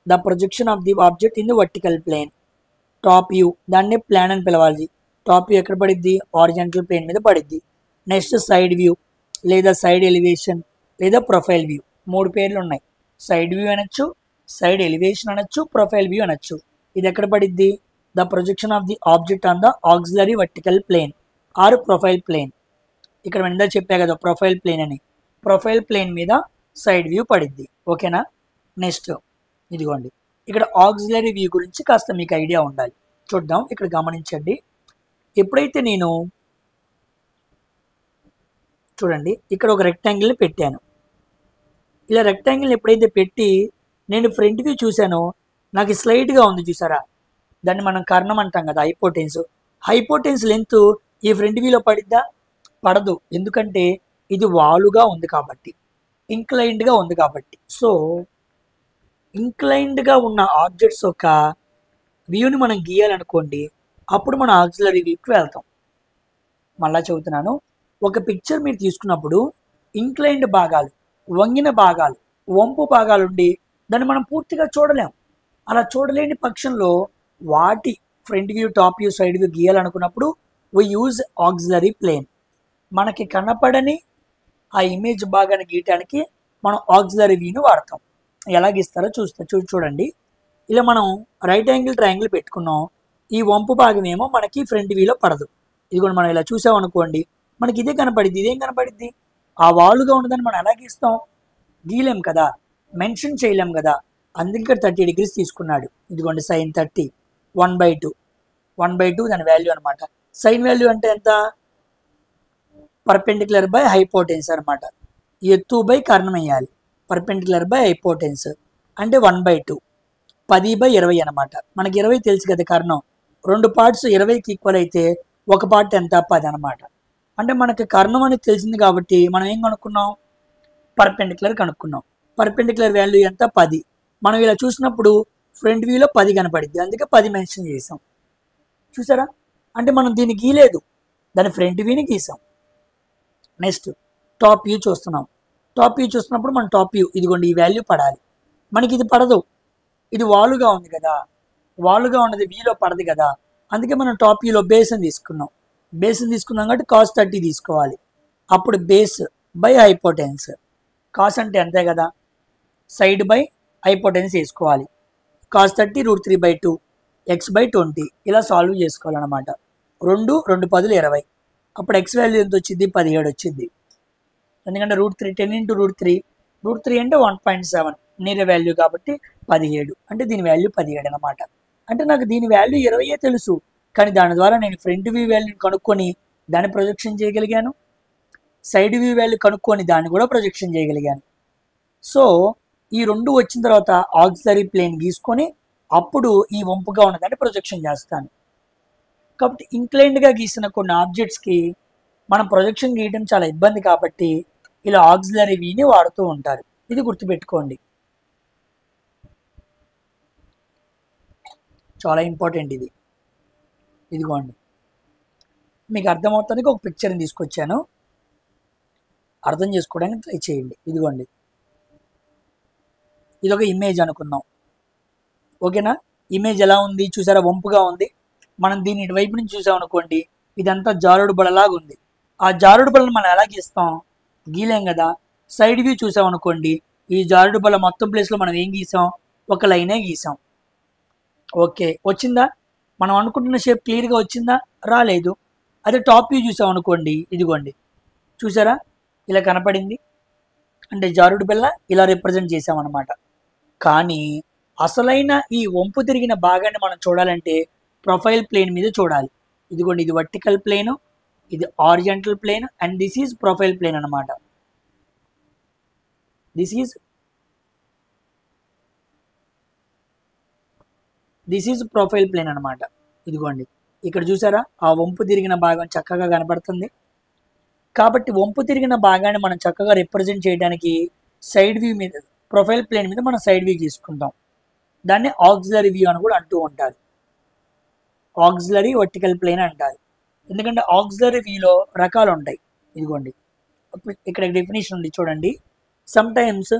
the projection of the object in the vertical plane. Top view, దాన్ని ప్లాన్ అని పిలవాలి. టాప్ వ్యూ ఎక్కడ పడిద్ది? హారిజాంటల్ ప్లేన్ మీద పడిద్ది. నెక్స్ట్ సైడ్ వ్యూ లేదా సైడ్ ఎలివేషన్ లేదా ప్రొఫైల్ వ్యూ, 3 పేర్లు ఉన్నాయి. సైడ్ వ్యూ అనొచ్చు, సైడ్ ఎలివేషన్ అనొచ్చు, ప్రొఫైల్ వ్యూ అనొచ్చు. ఇది ఎక్కడ పడిద్ది? The projection of the object on the auxiliary vertical plane or profile plane. ఇక్కడ వెంటనే చెప్పా కదా ప్రొఫైల్ ప్లేన్ అని. ప్రొఫైల్ ప్లేన్ మీద సైడ్ వ్యూ పడిద్ది. ఓకేనా? నెక్స్ట్ ఇదిగోండి, ఇక్కడ ఆక్సిలరీ వ్యూ గురించి కాస్త మీకు ఐడియా ఉండాలి. చూద్దాం, ఇక్కడ గమనించండి. ఎప్పుడైతే నేను చూడండి ఇక్కడ ఒక రెక్టాంగిల్ని పెట్టాను. ఇలా రెక్టాంగిల్ని ఎప్పుడైతే పెట్టి నేను ఫ్రంట్ వ్యూ చూశానో నాకు స్లైడ్గా ఉంది చూసారా, దాన్ని మనం కర్ణం అంటాం కదా, హైపోటెన్స్. హైపోటెన్స్ లెంత్ ఈ ఫ్రంట్ వ్యూలో పడిద్దా? పడదు. ఎందుకంటే ఇది వాలుగా ఉంది కాబట్టి, ఇంక్లైన్డ్గా ఉంది కాబట్టి. సో ఇంక్లైన్డ్గా ఉన్న ఆబ్జెక్ట్స్ యొక్క వ్యూని మనం గీయాలనుకోండి, అప్పుడు మనం ఆక్సిలరీ వ్యూకి వెళ్తాం. మళ్ళా చెబుతున్నాను, ఒక పిక్చర్ మీరు తీసుకున్నప్పుడు ఇంక్లైన్డ్ భాగాలు, వంగిన భాగాలు, వంపు భాగాలు ఉండి దాన్ని మనం పూర్తిగా చూడలేం. అలా చూడలేని పక్షంలో వాటి front view, top view, side view గీయాలనుకున్నప్పుడు వి యూజ్ ఆక్సిలరీ ప్లేన్. మనకి కనపడని ఆ ఇమేజ్ భాగాన్ని గీయటానికి మనం ఆక్సిలరీ వ్యూని వాడతాం. ఎలా గీస్తారో చూడండి. ఇలా మనం రైట్ యాంగిల్ ట్రయాంగిల్ పెట్టుకున్నాం. ఈ వంపు భాగం ఏమో మనకి ఫ్రంట్ వ్యూలో పడదు. ఇది కూడా మనం ఇలా చూసామనుకోండి, మనకి ఇదే కనపడిద్ది. ఇదేం కనపడిద్ది? ఆ వాలుగా ఉన్నదని మనం ఎలా గీస్తాం? గీయలేం కదా, మెన్షన్ చేయలేం కదా. అందుకే 30 degrees తీసుకున్నాడు. ఇదిగోండి sin 30 1/2 1/2 దాని వాల్యూ అనమాట. సైన్ వాల్యూ అంటే ఎంత? పర్పెండిక్యులర్ బై హైపోటెన్స్ అనమాట. ఎత్తు బై కర్ణం వేయాలి. పర్పెండిక్యులర్ బై హైపోటెన్స్ అంటే 1/2 10/20 అనమాట. మనకి 20 తెలుసు కదా కర్ణం. 2 పార్ట్స్ 20కి ఈక్వల్ అయితే ఒక పార్ట్ ఎంత? 10 అనమాట. అంటే మనకి కర్ణం అనేది తెలిసింది కాబట్టి మనం ఏం కనుక్కున్నాం? పర్పెండిక్యులర్ కనుక్కున్నాం. పర్పెండిక్యులర్ వాల్యూ ఎంత? 10. మనం ఇలా చూసినప్పుడు ఫ్రంట్ వ్యూలో 10 కనపడింది, అందుకే 10 మెన్షన్ చేసాం. చూసారా? అంటే మనం దీన్ని గీయలేదు, దాని ఫ్రంట్ వ్యూని గీసాం. నెక్స్ట్ టాప్ వ్యూ చూస్తున్నాం. టాప్ వ్యూ చూస్తున్నప్పుడు మన టాప్ వ్యూ ఇదిగోండి ఈ వాల్యూ పడాలి. మనకి ఇది పడదు, ఇది వాలుగా ఉంది కదా, వాలుగా ఉన్నది వ్యూలో పడదు కదా. అందుకే మనం టాప్ వ్యూలో బేస్ని తీసుకున్నాం. బేస్ని తీసుకున్నాం కాబట్టి cos 30 తీసుకోవాలి. అప్పుడు బేస్ బై హైపోటెన్స్. కాస్ అంటే అంతే కదా, సైడ్ బై హైపోటెన్స్ వేసుకోవాలి. cos 30 √3/2 x/20 ఇలా సాల్వ్ చేసుకోవాలన్నమాట. 2 2 10 20. అప్పుడు x వాల్యూ ఎంత వచ్చింది? 17 వచ్చింది. ఎందుకంటే √3 10 × √3 √3 అంటే 1.7 నీరే వాల్యూ కాబట్టి 17 అంటే దీని వాల్యూ 17 అనమాట. అంటే నాకు దీని వాల్యూ 20 తెలుసు, కానీ దాని ద్వారా నేను ఫ్రంట్ వ్యూ వాల్యూని కనుక్కొని దాన్ని ప్రొజెక్షన్ చేయగలిగాను, సైడ్ వ్యూ వాల్యూ కనుక్కొని దాన్ని కూడా ప్రొజెక్షన్ చేయగలిగాను. సో ఈ 2 వచ్చిన తర్వాత ఆక్సిలరీ ప్లేన్ గీసుకొని అప్పుడు ఈ వంపుగా ఉన్నదాన్ని ప్రొజెక్షన్ చేస్తాను. కాబట్టి ఇంక్లైన్డ్గా గీసిన కొన్ని ఆబ్జెక్ట్స్కి మనం ప్రొజెక్షన్ గీయడం చాలా ఇబ్బంది కాబట్టి ఇలా ఆక్సిలరీ వ్యూని వాడుతూ ఉంటారు. ఇది గుర్తుపెట్టుకోండి, చాలా ఇంపార్టెంట్ ఇది. ఇదిగోండి మీకు అర్థమవుతానికి ఒక పిక్చర్ని తీసుకొచ్చాను, అర్థం చేసుకోవడానికి ట్రై చేయండి. ఇదిగోండి ఇది ఒక ఇమేజ్ అనుకుందాం. ఓకేనా? ఇమేజ్ ఎలా ఉంది చూసారా? వంపుగా ఉంది. మనం దీన్ని ఇటువైపు నుంచి చూసామనుకోండి, ఇదంతా జారుడు బలలాగా ఉంది. ఆ జారుడు బలను మనం ఎలా గీస్తాం? గీలేం కదా. సైడ్ వ్యూ చూసామనుకోండి, ఈ జారుడు బల మొత్తం ప్లేస్లో మనం ఏం గీసాం? ఒక లైనే గీసాం. ఓకే, వచ్చిందా? మనం అనుకుంటున్న షేప్ క్లియర్గా వచ్చిందా? రాలేదు. అదే టాప్ వ్యూ చూసామనుకోండి, ఇదిగోండి చూసారా ఇలా కనపడింది. అంటే జారుడు బల్ల ఇలా రిప్రజెంట్ చేసామన్నమాట. కానీ అసలైన ఈ వంపు తిరిగిన భాగాన్ని మనం చూడాలంటే ప్రొఫైల్ ప్లేన్ మీద చూడాలి. ఇదిగోండి ఇది వర్టికల్ ప్లేను, ఇది horizontal plane and this is profile plane అనమాట. దిస్ ఈజ్ ప్రొఫైల్ ప్లేన్ అనమాట. ఇదిగోండి ఇక్కడ చూసారా ఆ వంపు తిరిగిన భాగం చక్కగా కనపడుతుంది. కాబట్టి వంపు తిరిగిన భాగాన్ని మనం చక్కగా రిప్రజెంట్ చేయడానికి సైడ్ వ్యూ మీద, ప్రొఫైల్ ప్లేన్ మీద మనం సైడ్ వ్యూ తీసుకుంటాం. దాన్ని ఆక్సిలరీ వ్యూ అని కూడా అంటూ ఉంటారు. ఆక్సిలరీ వర్టికల్ ప్లేన్ అంటారు. ఎందుకంటే ఆక్సిలరీ వ్యూలో రకాలు ఉంటాయి. ఇదిగోండి ఇక్కడ డెఫినేషన్ ఉంది చూడండి. Sometimes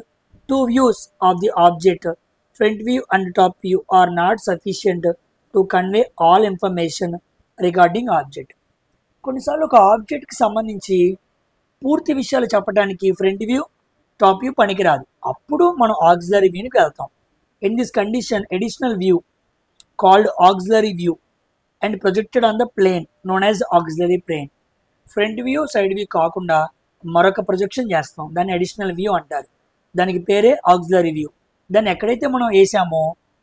2 views of the object, front view and top view are not sufficient to convey all information regarding object. కొన్నిసార్లు ఒక ఆబ్జెక్ట్కి సంబంధించి పూర్తి విషయాలు చెప్పడానికి ఫ్రంట్ వ్యూ టాప్ వ్యూ పనికిరాదు. అప్పుడు మనం ఆక్సిలరీ వ్యూకి వెళ్తాం. In this condition additional view called auxiliary view and projected on the plane known as auxiliary plane. Front view side view కాకుండా మరొక ప్రొజెక్షన్ చేస్తాం, దాన్ని అడిషనల్ వ్యూ అంటారు. దానికి పేరే ఆక్సిలరీ వ్యూ. దాన్ని ఎక్కడైతే మనం వేసామో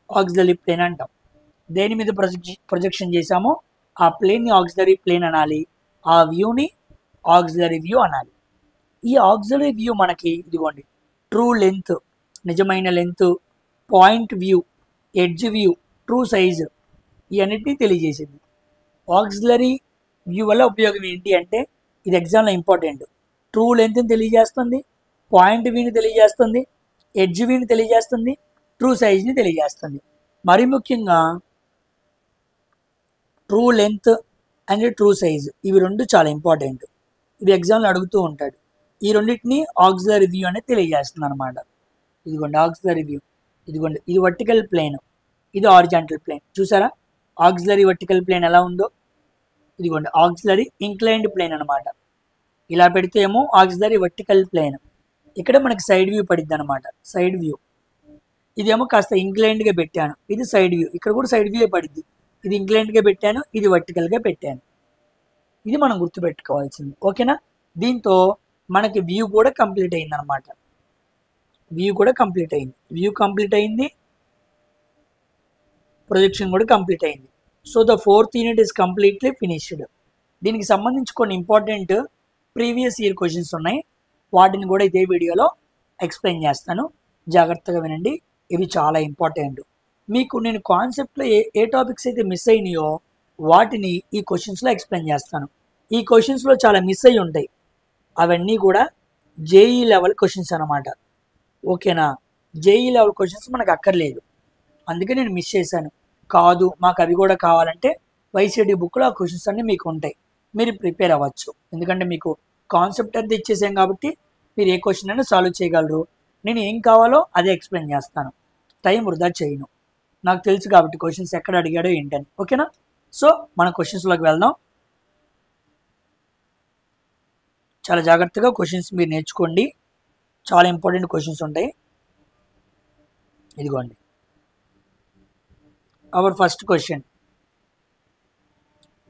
ఆక్సిలరీ ప్లేన్ అంటాం. దేని మీద ప్రొజెక్షన్ చేసామో ఆ ప్లేన్ని ఆక్సిలరీ ప్లేన్ అనాలి, ఆ వ్యూని ఆక్సిలరీ వ్యూ అనాలి. ఈ ఆక్సిలరీ వ్యూ మనకి ఇదిగోండి ట్రూ లెంత్, నిజమైన length, point view, edge view, true size ఇవన్నిటినీ తెలియజేసింది. ఆక్సిలరీ వ్యూ వల్ల ఉపయోగం ఏంటి అంటే ఇది ఎగ్జామ్లో ఇంపార్టెంట్. ట్రూ లెంత్ని తెలియజేస్తుంది, పాయింట్ వ్యూని తెలియజేస్తుంది, ఎడ్జ్ వ్యూని తెలియజేస్తుంది, ట్రూ సైజ్ని తెలియజేస్తుంది. మరి ముఖ్యంగా true length and true size ఇవి రెండు చాలా ఇంపార్టెంట్. ఇవి ఎగ్జామ్లో అడుగుతూ ఉంటాడు. ఈ రెండింటిని ఆక్సిలరీ వ్యూ అనేది తెలియజేస్తుంది అనమాట. ఇదిగోండి ఆక్సిలరీ వ్యూ, ఇదిగోండి ఇది వర్టికల్ ప్లేన్, ఇది హారిజాంటల్ ప్లేన్. చూసారా ఆక్సిలరీ వర్టికల్ ప్లేన్ ఎలా ఉందో? ఇదిగోండి ఆక్సిలరీ ఇంక్లైన్డ్ ప్లేన్ అనమాట. ఇలా పెడితే ఏమో ఆక్సిలరీ వర్టికల్ ప్లేన్. ఇక్కడ మనకి సైడ్ వ్యూ పడిద్ది అనమాట, సైడ్ వ్యూ. ఇదేమో కాస్త ఇంక్లైన్డ్గా పెట్టాను, ఇది సైడ్ వ్యూ. ఇక్కడ కూడా సైడ్ వ్యూ పడిద్ది. ఇది ఇంక్లైన్డ్గా పెట్టాను, ఇది వర్టికల్గా పెట్టాను. ఇది మనం గుర్తుపెట్టుకోవాల్సింది. ఓకేనా? దీంతో మనకి వ్యూ కూడా కంప్లీట్ అయింది అనమాట. వ్యూ కూడా కంప్లీట్ అయింది, వ్యూ కంప్లీట్ అయింది, ప్రొజెక్షన్ కూడా కంప్లీట్ అయింది. So the 4th unit is completely finished. దీనికి సంబంధించి కొన్ని ఇంపార్టెంట్ ప్రీవియస్ ఇయర్ క్వశ్చన్స్ ఉన్నాయి, వాటిని కూడా ఇదే వీడియోలో ఎక్స్ప్లెయిన్ చేస్తాను. జాగ్రత్తగా వినండి, ఇవి చాలా ఇంపార్టెంట్. మీకు నేను కాన్సెప్ట్లో ఏ టాపిక్స్ అయితే మిస్ అయినాయో వాటిని ఈ క్వశ్చన్స్లో ఎక్స్ప్లెయిన్ చేస్తాను. ఈ క్వశ్చన్స్లో చాలా మిస్ అయ్యి ఉంటాయి, అవన్నీ కూడా జేఈ లెవెల్ క్వశ్చన్స్ అనమాట. ఓకేనా? జేఈ లెవెల్ క్వశ్చన్స్ మనకు అక్కర్లేదు, అందుకే నేను మిస్ చేశాను. కాదు మాకు అవి కూడా కావాలంటే వైసీడీ బుక్లో ఆ క్వశ్చన్స్ అన్నీ మీకు ఉంటాయి, మీరు ప్రిపేర్ అవ్వచ్చు. ఎందుకంటే మీకు కాన్సెప్ట్ అంతా ఇచ్చేసాం కాబట్టి మీరు ఏ క్వశ్చన్ అయినా సాల్వ్ చేయగలరు. నేను ఏం కావాలో అదే ఎక్స్ప్లెయిన్ చేస్తాను, టైం వృధా చేయను. నాకు తెలుసు కాబట్టి క్వశ్చన్స్ ఎక్కడ అడిగాడో ఏంటని. ఓకేనా? సో మన క్వశ్చన్స్లోకి వెళ్దాం. చాలా జాగ్రత్తగా క్వశ్చన్స్ మీరు నేర్చుకోండి, చాలా ఇంపార్టెంట్ క్వశ్చన్స్ ఉంటాయి. ఇదిగోండి our first question,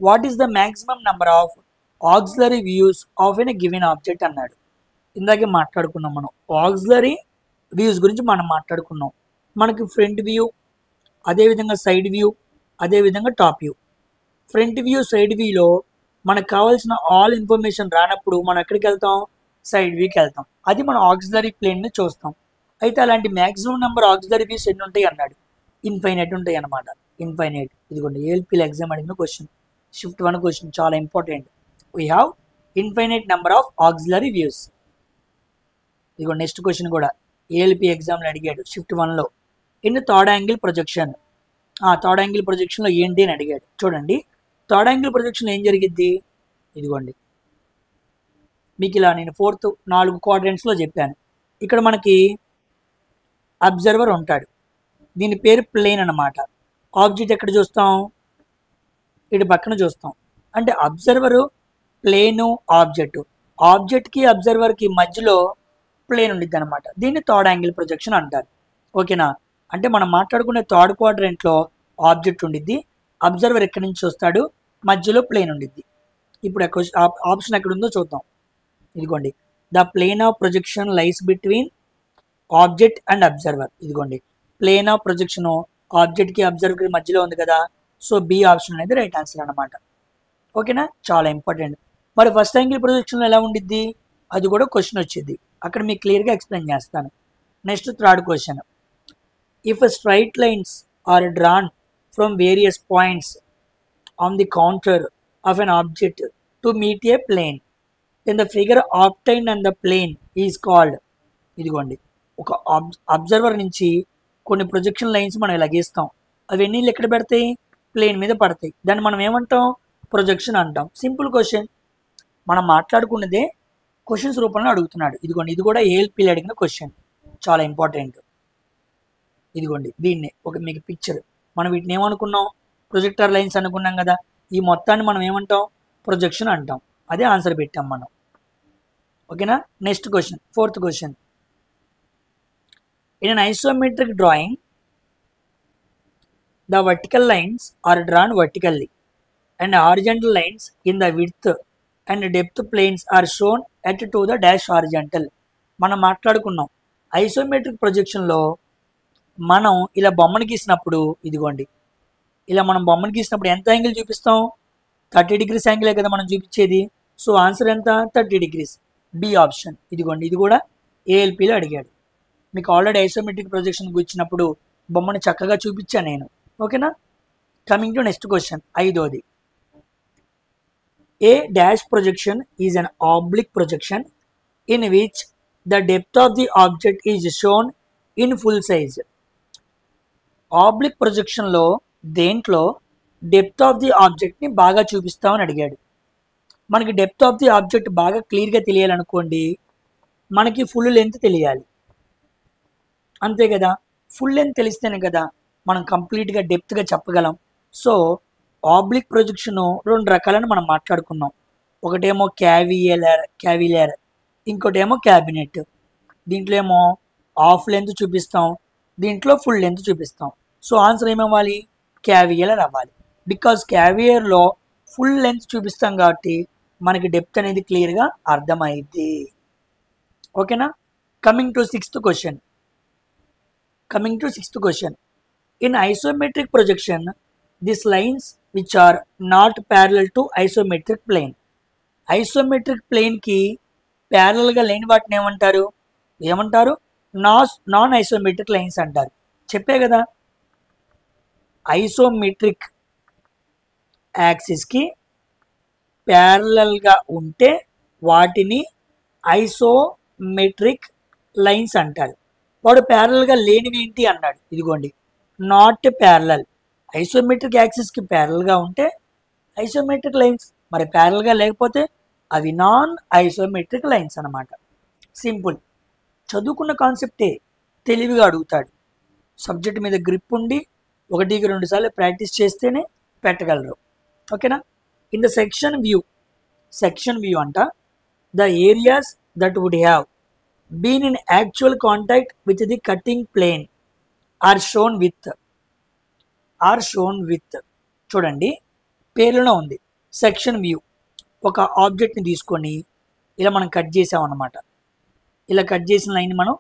what is the maximum number of auxiliary views of an given object అన్నాడు. ఇందాకే మాట్లాడుకున్నాం మనం ఆక్సిలరీ వ్యూస్ గురించి మనం మాట్లాడుకున్నాం. మనకి ఫ్రంట్ వ్యూ, అదేవిధంగా సైడ్ వ్యూ, అదేవిధంగా top view. Front view side వ్యూలో మనకు కావాల్సిన ఆల్ ఇన్ఫర్మేషన్ రానప్పుడు మనం ఎక్కడికి వెళ్తాం? సైడ్ వ్యూకి వెళ్తాం. అది మనం ఆక్సిలరీ ప్లేన్ని చూస్తాం. అయితే అలాంటి మ్యాక్సిమం నెంబర్ ఆక్సిలరీ వ్యూస్ ఎన్ని ఉంటాయి అన్నాడు. ఇన్ఫైనైట్ ఉంటాయి అన్నమాట, ఇన్ఫైనైట్. ఇదిగోండి ఏఎల్పీలో ఎగ్జామ్ అడిగిన క్వశ్చన్, షిఫ్ట్ 1 క్వశ్చన్, చాలా important. We have infinite number of auxiliary views. ఇదిగోండి నెక్స్ట్ క్వశ్చన్ కూడా ఏఎల్పీ ఎగ్జామ్లో అడిగాడు షిఫ్ట్ 1లో. In third angle projection, third angle ప్రొజెక్షన్లో ఏంటి అని అడిగాడు. చూడండి థర్డ్ యాంగిల్ ప్రొజెక్షన్ ఏం జరిగిద్ది? ఇదిగోండి మీకు ఇలా నేను 4 క్వాడ్రంట్స్లో చెప్పాను. ఇక్కడ మనకి అబ్జర్వర్ ఉంటాడు, దీని పేరు ప్లేన్ అనమాట. ఆబ్జెక్ట్ ఎక్కడ చూస్తాం? ఇటు పక్కన చూస్తాం. అంటే అబ్జర్వరు, ప్లేను, ఆబ్జెక్ట్కి అబ్జర్వర్కి మధ్యలో ప్లేన్ ఉండిద్ది అనమాట. దీన్ని థర్డ్ యాంగిల్ ప్రొజెక్షన్ అంటారు. ఓకేనా? అంటే మనం మాట్లాడుకునే థర్డ్ క్వాడ్రంట్లో ఆబ్జెక్ట్ ఉండిద్ది, అబ్జర్వర్ ఎక్కడి నుంచి చూస్తాడు, మధ్యలో ప్లేన్ ఉండిద్ది. ఇప్పుడు ఆప్షన్ ఎక్కడ ఉందో చూద్దాం. ఇదిగోండి the plane of projection lies between object and observer. ఇదిగోండి ప్లేన్ ఆఫ్ ప్రొజెక్షన్ ఆబ్జెక్ట్కి అబ్జర్వర్కి మధ్యలో ఉంది కదా, సో బి ఆప్షన్ అనేది రైట్ ఆన్సర్ అనమాట. ఓకేనా? చాలా ఇంపార్టెంట్. మరి ఫస్ట్ యాంగిల్ ప్రొజెక్షన్లో ఎలా ఉండిద్ది? అది కూడా క్వశ్చన్ వచ్చింది, అక్కడ మీకు క్లియర్గా ఎక్స్ప్లెయిన్ చేస్తాను. Next third question, if straight lines are drawn from various points on the counter of an object to meet a plane then the figure obtained on the plane is called. ఇదిగోండి ఒక observer నుంచి కొన్ని projection lines మనం ఇలా గీస్తాం, అవన్నీ ఎక్కడ పెడతాయి? Plane మీద పడతాయి. దాన్ని మనం ఏమంటాం? ప్రొజెక్షన్ అంటాం. సింపుల్ క్వశ్చన్, మనం మాట్లాడుకున్నదే క్వశ్చన్స్ రూపంలో అడుగుతున్నాడు. ఇదిగోండి ఇది కూడా ఏఎల్పీలో అడిగిన క్వశ్చన్, చాలా ఇంపార్టెంట్. ఇదిగోండి దీన్నే ఒక మీకు పిక్చర్, మనం వీటిని ఏమనుకున్నాం? ప్రొజెక్టర్ లైన్స్ అనుకున్నాం కదా, ఈ మొత్తాన్ని మనం ఏమంటాం, ప్రొజెక్షన్ అంటాం. అదే ఆన్సర్ పెట్టాం మనం. ఓకేనా. Next question, fourth question. In an isometric drawing the vertical lines are drawn vertically and horizontal lines in the width and depth planes are shown at to the dash horizontal. మనం మాట్లాడుకున్నాం isometric ప్రొజెక్షన్లో మనం ఇలా బొమ్మను గీసినప్పుడు, ఇదిగోండి ఇలా మనం బొమ్మను గీసినప్పుడు ఎంత యాంగిల్ చూపిస్తాం, 30 degrees యాంగిలే కదా మనం చూపించేది. సో ఆన్సర్ ఎంత, 30 degrees, బి ఆప్షన్. ఇదిగోండి ఇది కూడా ఏఎల్పిలో అడిగాడు. మీకు ఆల్రెడీ ఐసోమెట్రిక్ ప్రొజెక్షన్ గురించినప్పుడు బొమ్మను చక్కగా చూపించాను నేను. ఓకేనా. కమింగ్ టు నెక్స్ట్ క్వశ్చన్, ఐదోది. A dash projection is an oblique projection in which the depth of the object is shown in full size. Oblique ప్రొజెక్షన్లో దేంట్లో డెప్త్ ఆఫ్ ది ఆబ్జెక్ట్ని బాగా చూపిస్తామని అడిగాడు. మనకి డెప్త్ ఆఫ్ ది ఆబ్జెక్ట్ బాగా క్లియర్గా తెలియాలనుకోండి, మనకి full length తెలియాలి, అంతే కదా. ఫుల్ లెంత్ తెలిస్తేనే కదా మనం కంప్లీట్గా డెప్త్గా చెప్పగలం. సో ఆబ్లిక్ ప్రొజెక్షన్ రెండు రకాలని మనం మాట్లాడుకున్నాం. ఒకటేమో క్యావిలియర్, ఇంకోటేమో క్యాబినెట్. దీంట్లో ఏమో హాఫ్ లెంత్ చూపిస్తాం, దీంట్లో ఫుల్ లెంత్ చూపిస్తాం. సో ఆన్సర్ ఏమవ్వాలి, క్యావిలియర్ అవ్వాలి. బికాజ్ క్యావిలియర్లో ఫుల్ లెంత్ చూపిస్తాం కాబట్టి మనకి డెప్త్ అనేది క్లియర్గా అర్థమైంది. ఓకేనా. Coming to sixth question. In isometric projection, these lines which are not parallel to isometric plane. Isometric plane కి parallel గా లేని వాటిని ఏమంటారు? నాన్ ఐసోమెట్రిక్ లైన్స్ అంటారు. చెప్పే కదా, ఐసోమెట్రిక్ యాక్సిస్కి ప్యారలల్గా ఉంటే వాటిని ఐసోమెట్రిక్ లైన్స్ అంటారు. వాడు ప్యారలల్గా లేనివి ఏంటి అన్నాడు. ఇదిగోండి, నాట్ ప్యారలల్. ఐసోమెట్రిక్ యాక్సిస్కి ప్యారలల్గా ఉంటే ఐసోమెట్రిక్ లైన్స్, మరి ప్యారలల్గా లేకపోతే అవి నాన్ ఐసోమెట్రిక్ లైన్స్ అన్నమాట. సింపుల్. చదువుకున్న కాన్సెప్టే తెలివిగా అడుగుతాడు. సబ్జెక్ట్ మీద గ్రిప్ ఉండి 1-2 సార్లు ప్రాక్టీస్ చేస్తేనే పెట్టగలరు. ఓకేనా. ఇన్ ద సెక్షన్ వ్యూ అంట, the areas that would have been in actual contact with the cutting plane are shown with. చూడండి పేర్లోనే ఉంది సెక్షన్ వ్యూ. ఒక ఆబ్జెక్ట్ని తీసుకొని ఇలా మనం కట్ చేసామన్నమాట. ఇలా కట్ చేసిన లైన్ మనం